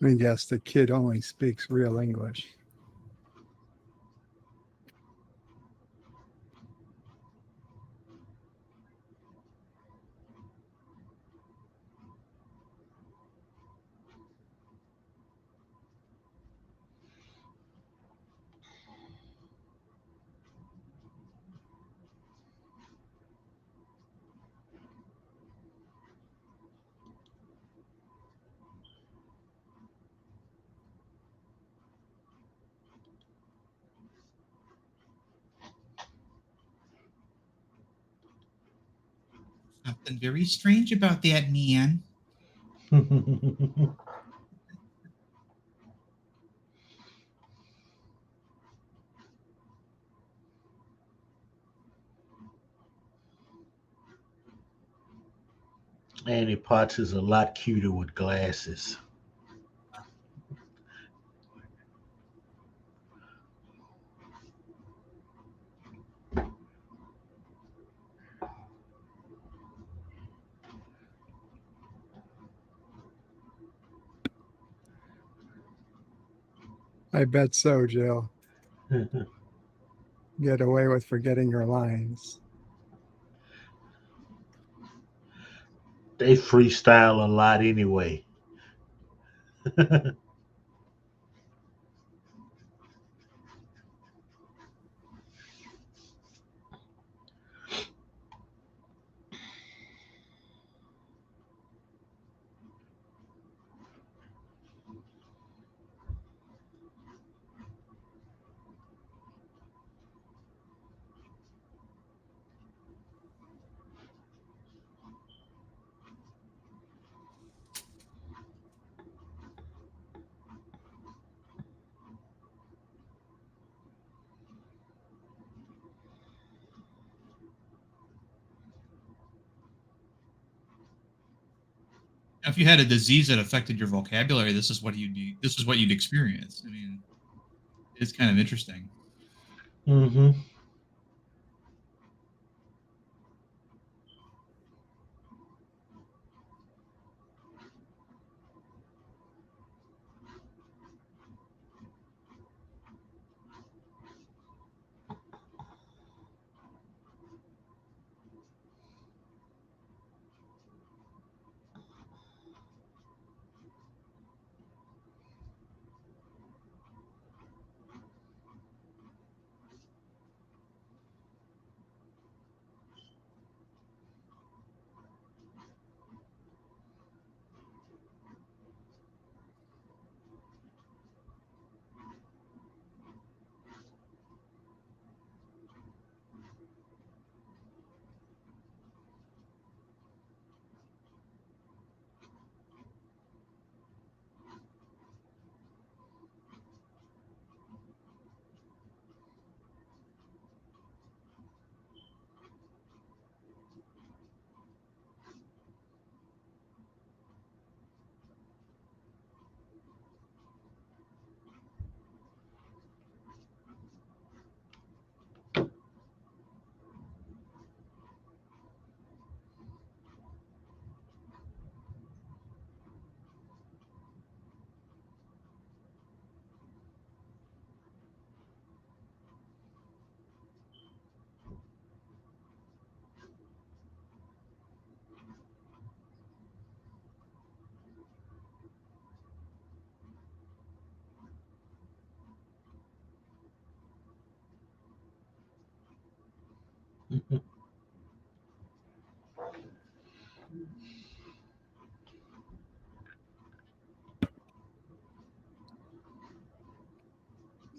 I mean, yes, the kid only speaks real English. Something very strange about that man. Annie Potts is a lot cuter with glasses. I bet so, Jill. Get away with forgetting your lines. They freestyle a lot anyway. If you had a disease that affected your vocabulary, this is what you'd experience. I mean, it's kind of interesting. Mm-hmm.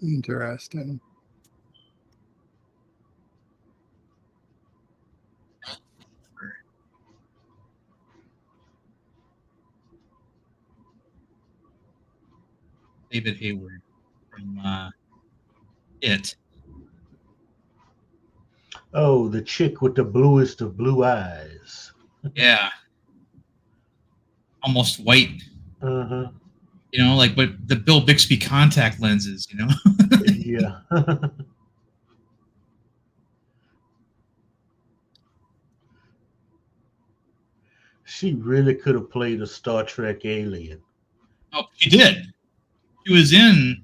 Interesting. David Hayward from It. Oh, the chick with the bluest of blue eyes. Yeah. Almost white. Uh-huh. You know, like but the Bill Bixby contact lenses, you know? Yeah. She really could have played a Star Trek alien. Oh, she did. She was in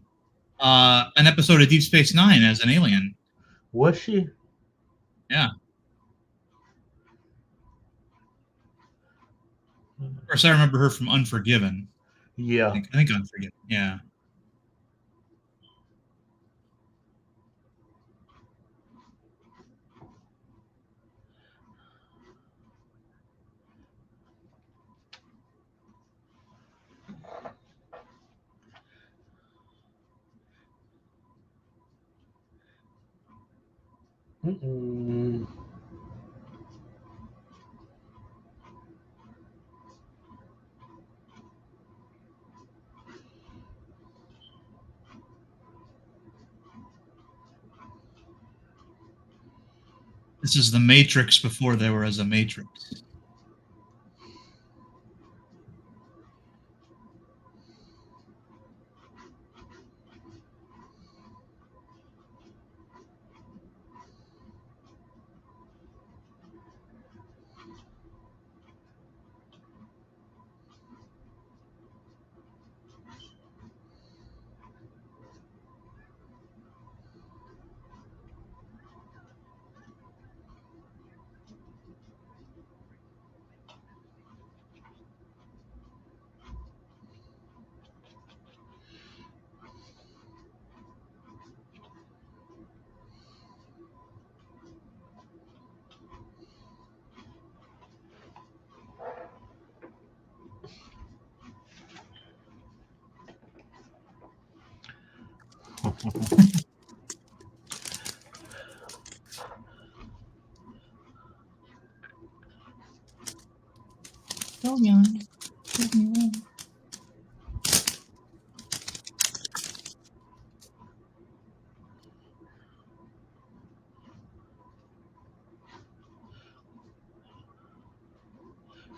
an episode of Deep Space Nine as an alien. Was she? Yeah. Of course, I remember her from Unforgiven. Yeah. I think Unforgiven. Yeah. Mm-mm. This is the Matrix before there was a Matrix. So young.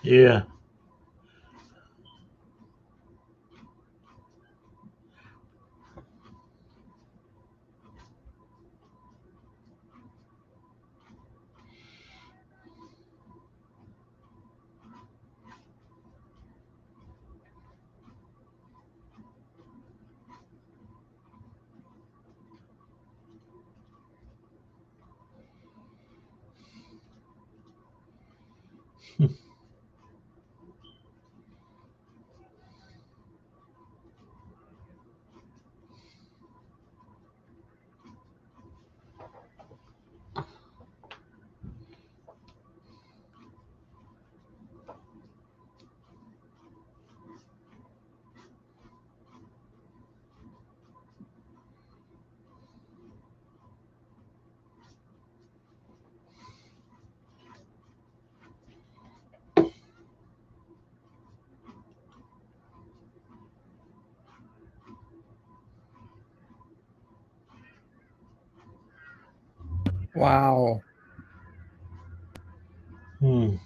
Yeah. Wow. Hmm.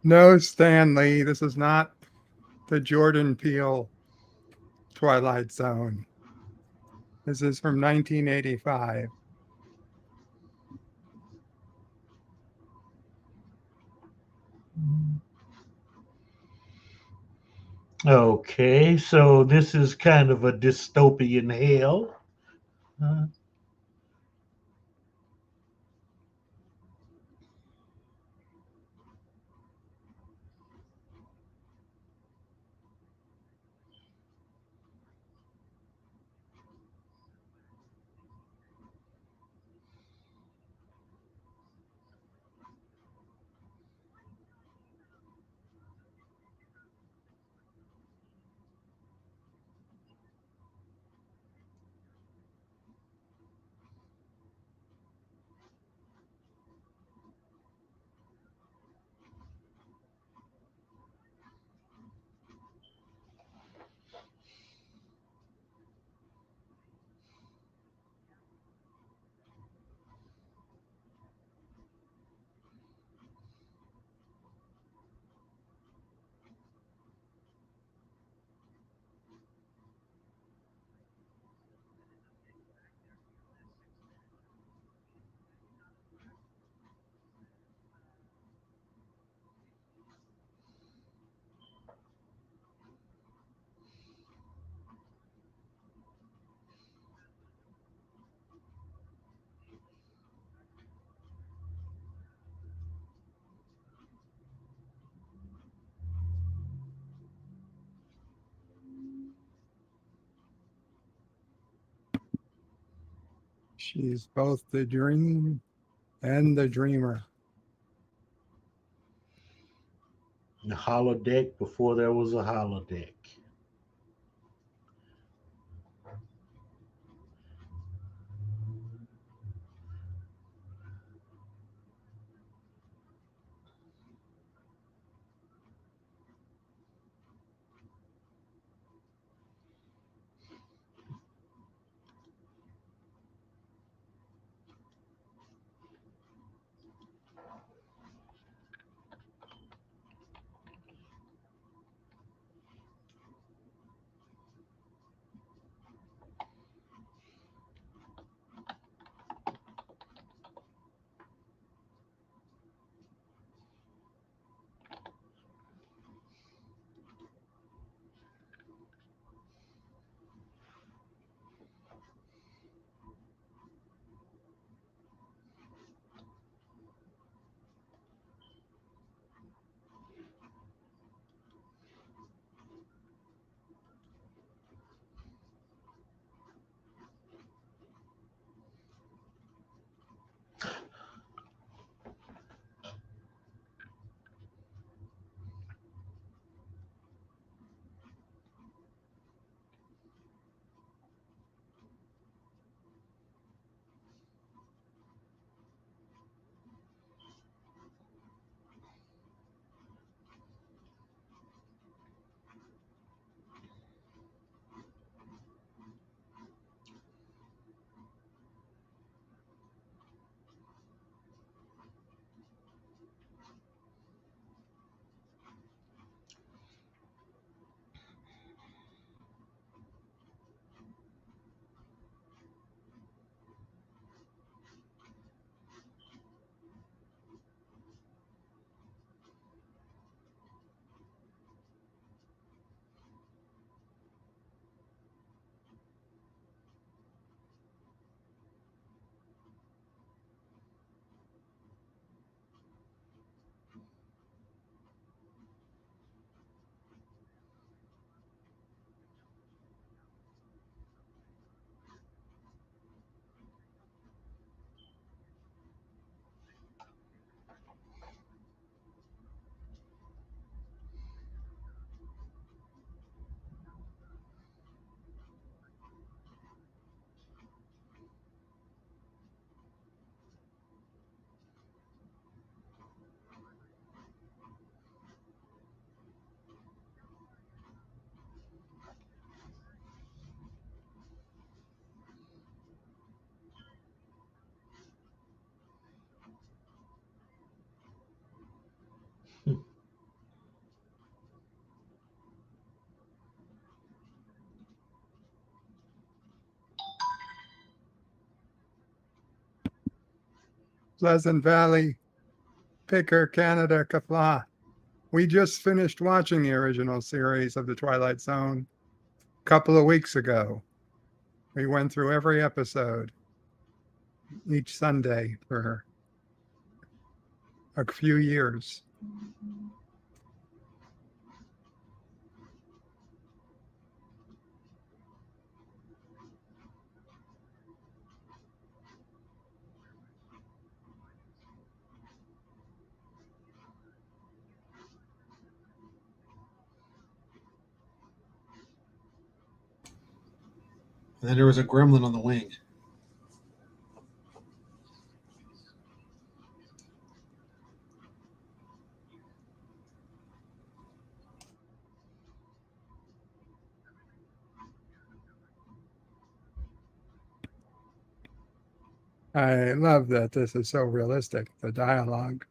No, Stanley, this is not the Jordan Peele Twilight Zone. This is from 1985. Okay, so this is kind of a dystopian hell. She's both the dream and the dreamer. The holodeck before there was a holodeck. Pleasant Valley, Picker, Canada, Qapla. We just finished watching the original series of The Twilight Zone a couple of weeks ago. We went through every episode each Sunday for a few years. And then there was a gremlin on the wing. I love that this is so realistic. The dialogue.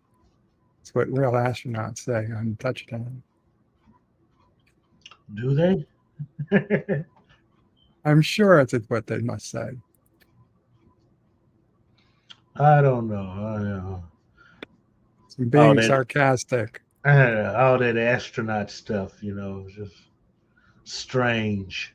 It's what real astronauts say on touchdown. Do they? I'm sure it's what they must say. I don't know. Being sarcastic. All that astronaut stuff, just strange.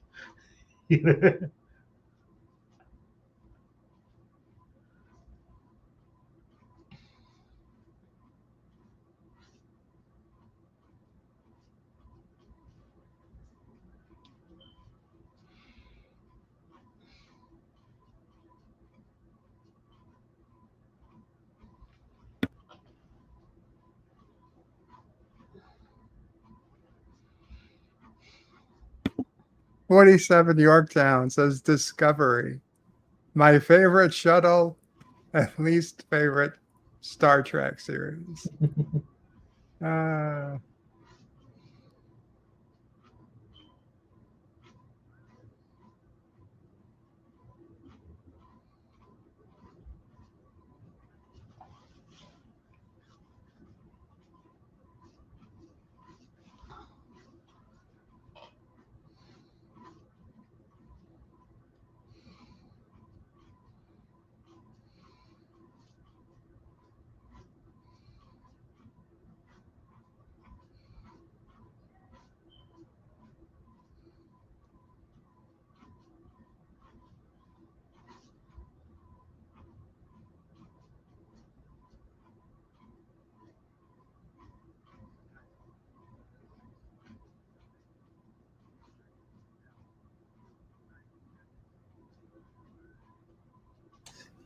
"47 Yorktown says Discovery. My favorite shuttle, at least favorite Star Trek series.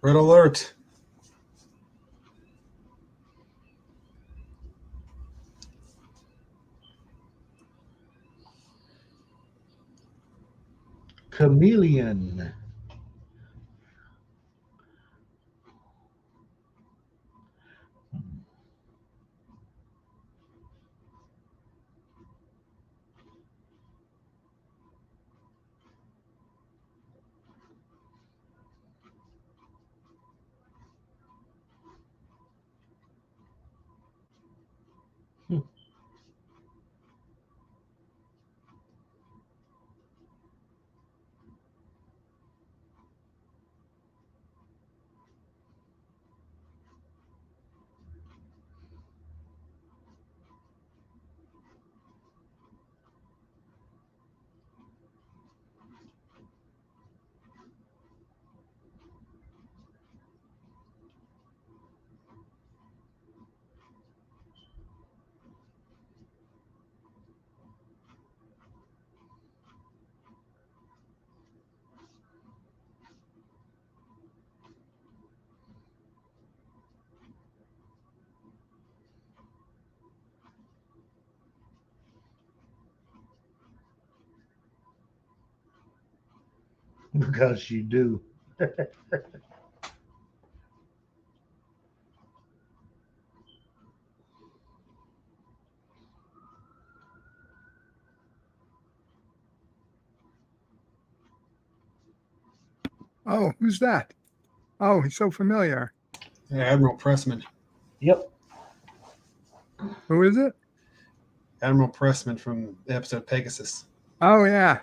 Red alert. Chameleon. Because you do. Oh, who's that? Oh, he's so familiar. Yeah, Admiral Pressman. Yep. Who is it? Admiral Pressman from the episode Pegasus. Oh, yeah.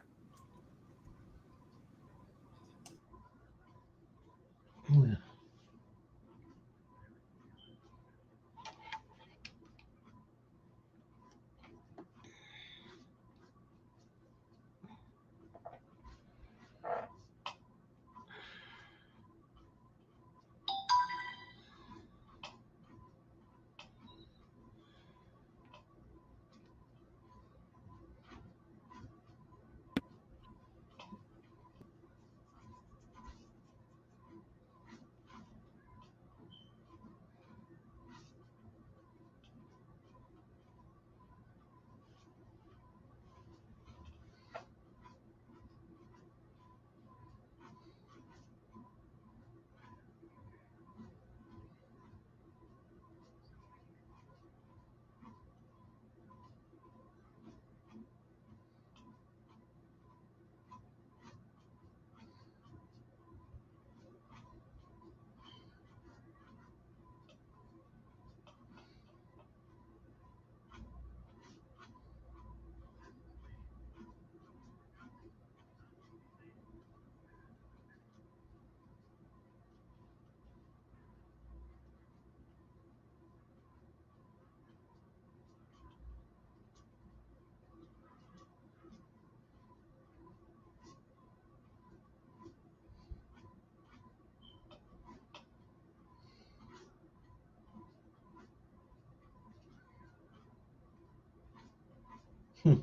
To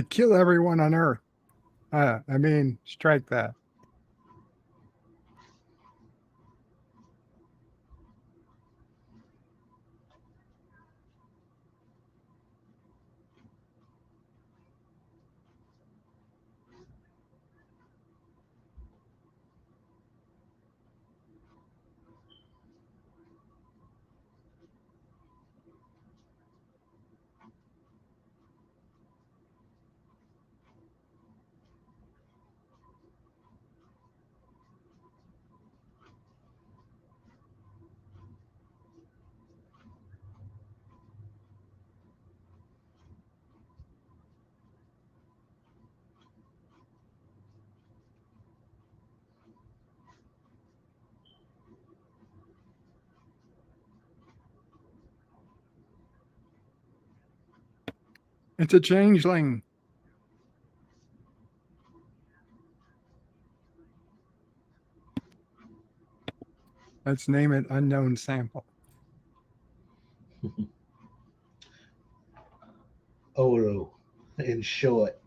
kill everyone on Earth. Strike that. It's a changeling. Let's name it unknown sample. Oro, in short.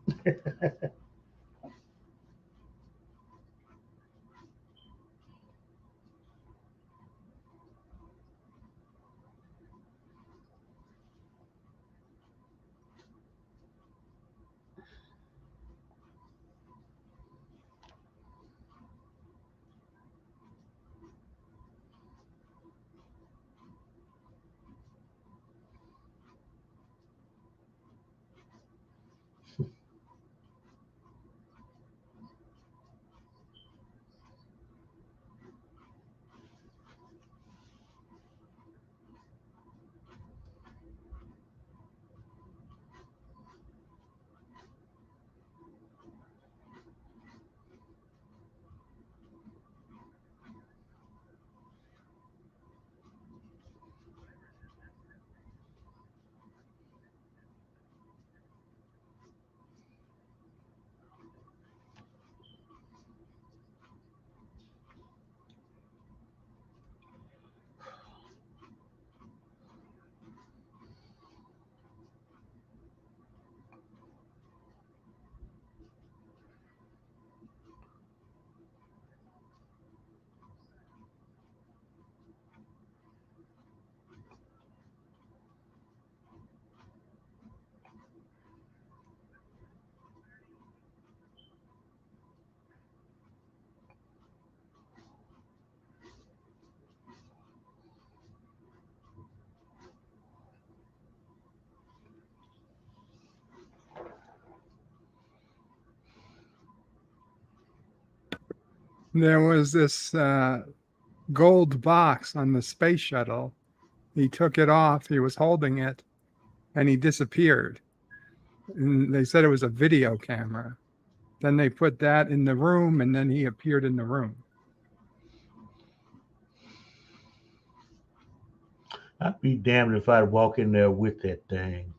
There was this gold box on the space shuttle. He took it off. He was holding it, and he disappeared. And they said it was a video camera. Then they put that in the room, and then he appeared in the room. I'd be damned if I'd walk in there with that thing.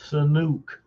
Sanook.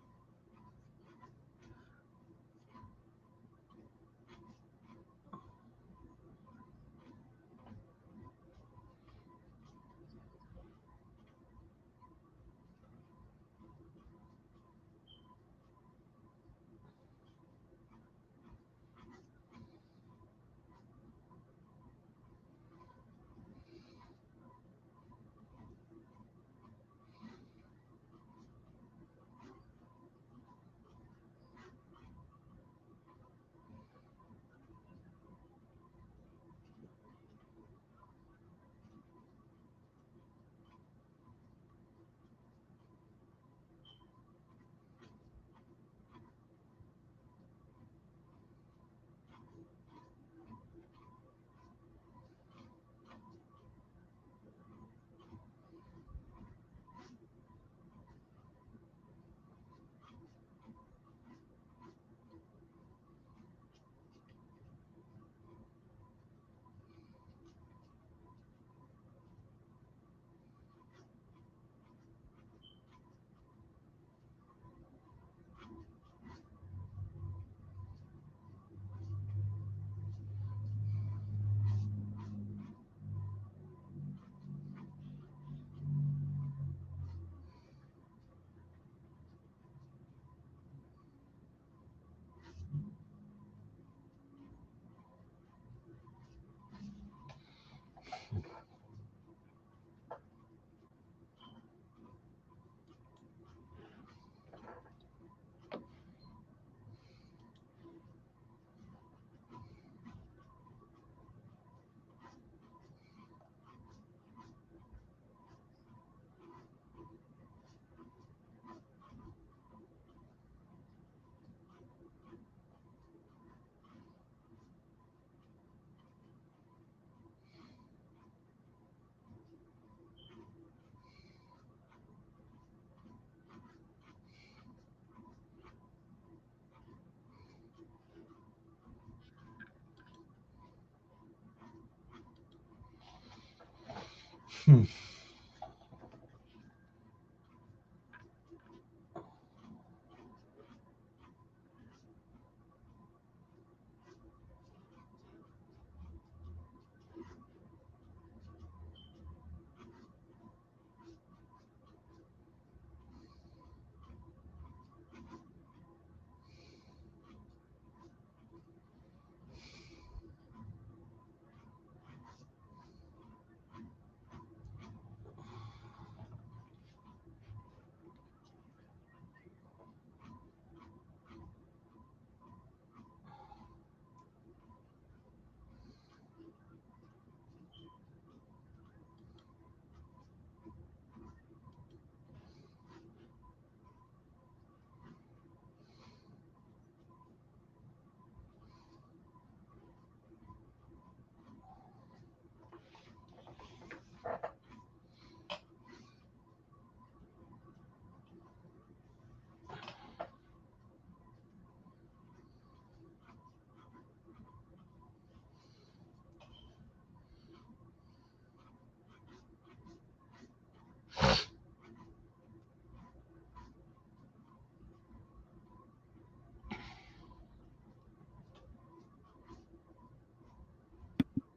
Hmm.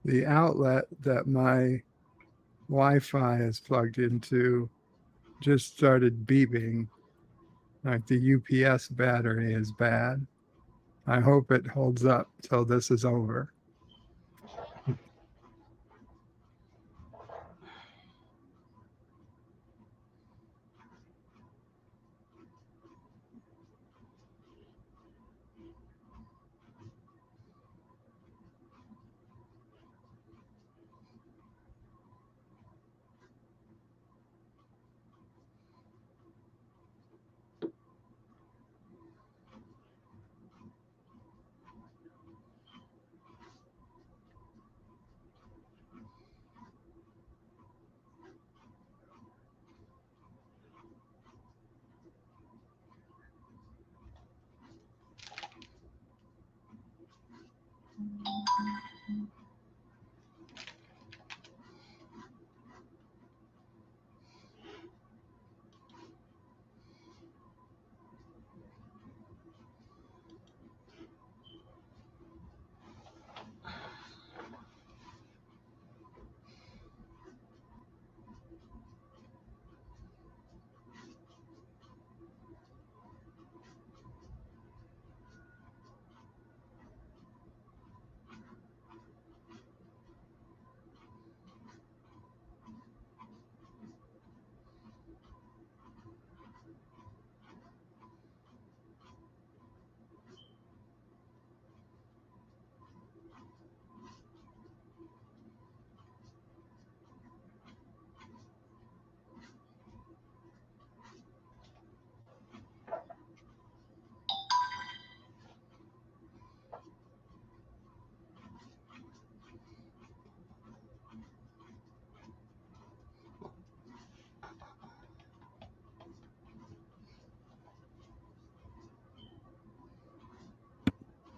the outlet that my Wi-Fi is plugged into just started beeping, like the UPS battery is bad. I hope it holds up till this is over.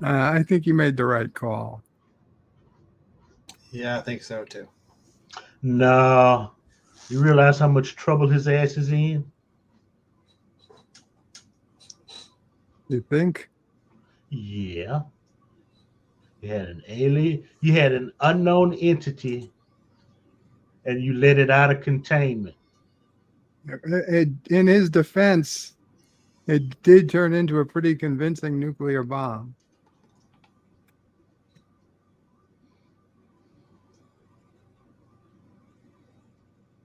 I think you made the right call. Yeah, I think so too. No. You realize how much trouble his ass is in? You think? Yeah. You had an alien, you had an unknown entity, and you let it out of containment. In his defense, it did turn into a pretty convincing nuclear bomb.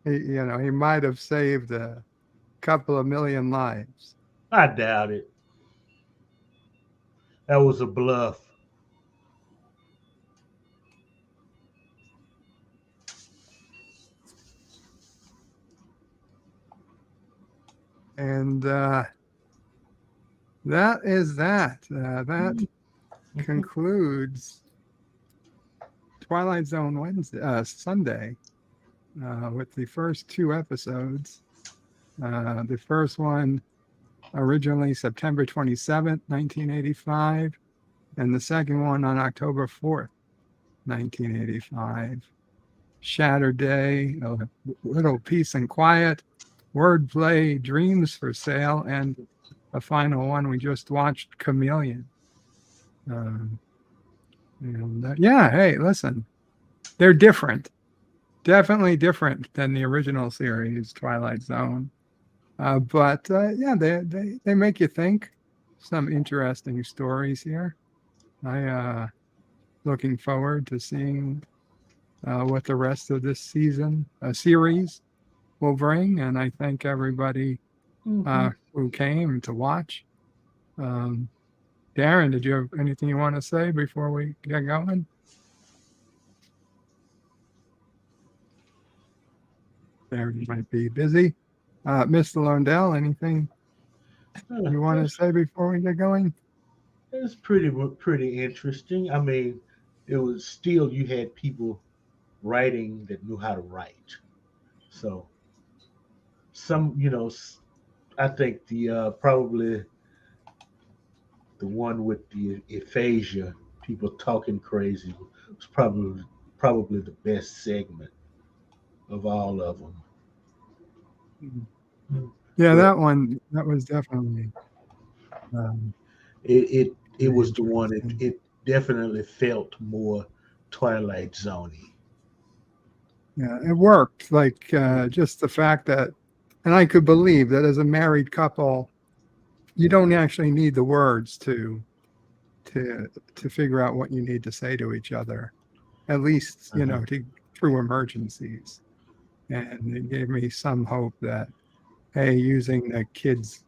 He might have saved a couple of million lives. I doubt it. That was a bluff. And that is that. That concludes Twilight Zone Sunday with the first two episodes. The first one originally September 27th, 1985, and the second one on October 4th, 1985. Shatterday, A Little Peace and Quiet, Wordplay, Dreams for Sale, and the final one we just watched, Chameleon. Hey, listen, they're different. Definitely different than the original series, Twilight Zone. But they make you think. Some interesting stories here. Looking forward to seeing what the rest of this series will bring. And I thank everybody who came to watch. Darren, did you have anything you want to say before we get going? Darren might be busy. Mr. Lundell, anything you want to say before we get going? It's pretty interesting. I mean, it was still, you had people writing that knew how to write. So some, I think the probably the one with the aphasia, people talking crazy, was probably the best segment of all of them. Yeah, that was definitely. It was the one. It definitely felt more Twilight Zone. Yeah, it worked. Like just the fact that, and I could believe that as a married couple, you don't actually need the words to figure out what you need to say to each other, at least through emergencies. And it gave me some hope that, hey, using the kids'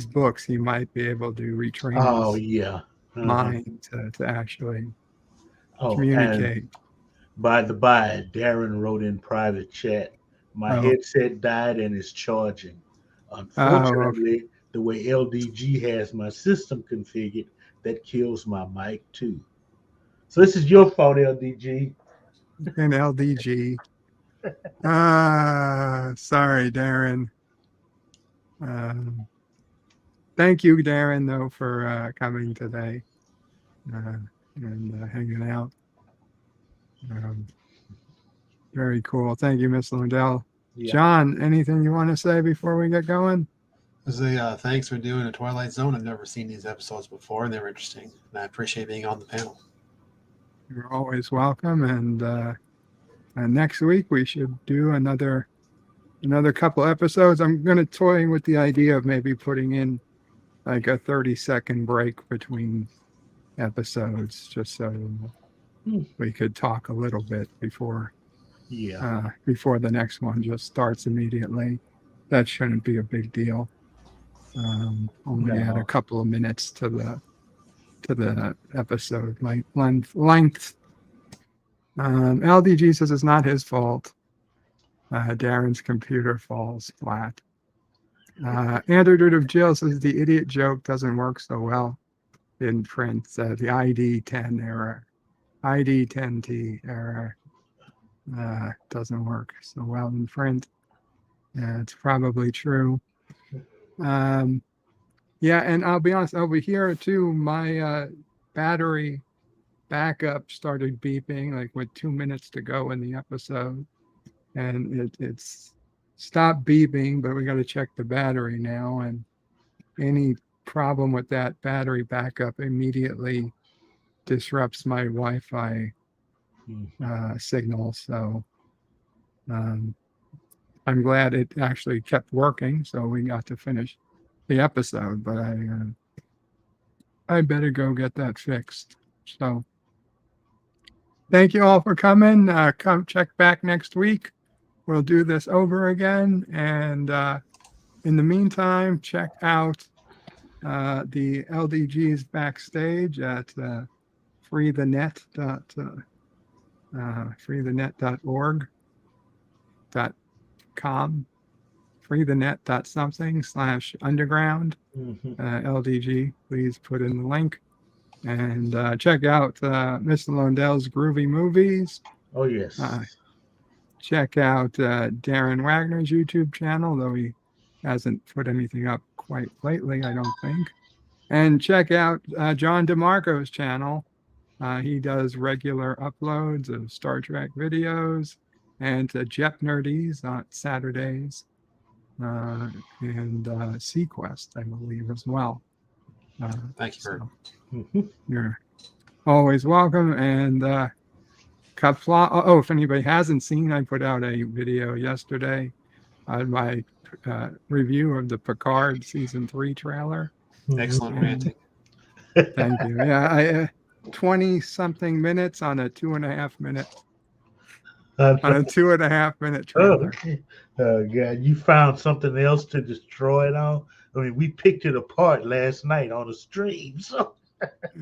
books, he might be able to retrain his mind to actually communicate. And by the by, Darren wrote in private chat, my headset died and is charging. Unfortunately, the way LDG has my system configured, that kills my mic too. So this is your fault, LDG. And LDG. Sorry, Darren. Thank you, Darren, though, for coming today and hanging out. Very cool. Thank you, Miss Lundell. Yeah. John, anything you want to say before we get going? Thanks for doing a Twilight Zone. I've never seen these episodes before, and they were interesting. And I appreciate being on the panel. You're always welcome. And next week we should do another couple episodes. I'm going to toy with the idea of maybe putting in like a 30-second break between episodes, just so we could talk a little bit before the next one just starts immediately. That shouldn't be a big deal. Only add a couple of minutes to the episode length. LDG says it's not his fault. Darren's computer falls flat. Andrew of Jill says the idiot joke doesn't work so well in print. The ID10 error. ID10T error doesn't work so well in print. It's probably true. And I'll be honest, over here too, my battery backup started beeping like with 2 minutes to go in the episode, and it's stopped beeping, but we got to check the battery now, and any problem with that battery backup immediately disrupts my Wi-Fi signal. So I'm glad it actually kept working, so we got to finish the episode, but I better go get that fixed. So thank you all for coming. Come check back next week. We'll do this over again. And in the meantime, check out the LDG's backstage at freethenet.org.com. freethenet.something/underground. LDG, please put in the link. And check out Mr. Lundell's Groovy Movies. Oh, yes. Check out Darren Wagner's YouTube channel, though he hasn't put anything up quite lately, I don't think. And check out John DeMarco's channel. He does regular uploads of Star Trek videos and Jep Nerdies on Saturdays. And Sequest, I believe, as well. Thank you, Bert. You're always welcome. And Qapla, if anybody hasn't seen, I put out a video yesterday on my review of the Picard Season 3 trailer. Excellent ranting. Thank you. Yeah, 20-something minutes on a 2.5 minute trailer. God, you found something else to destroy it on? I mean, we picked it apart last night on the stream. So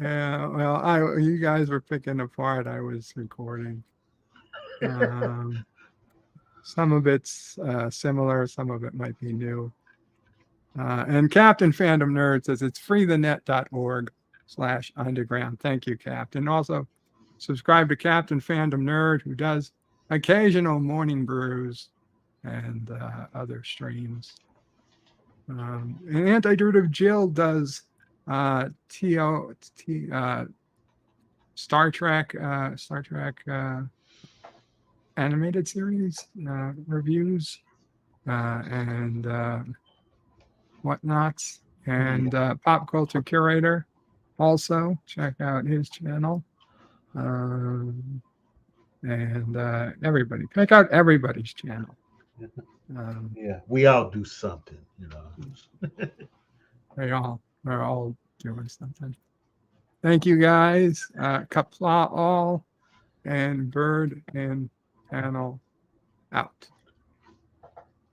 yeah, well, you guys were picking apart. I was recording. Some of it's similar, some of it might be new. And Captain Fandom Nerd says it's freethenet.org/underground. Thank you, Captain. Also, subscribe to Captain Fandom Nerd, who does occasional morning brews and other streams. And Anti-Druid Jill does Star Trek animated series reviews and whatnots, and Pop Culture Curator. Also, check out his channel. And everybody, check out everybody's channel. Yeah, we all do something, you know. We're all doing something. Thank you guys. Qapla all, and Bird and Panel out.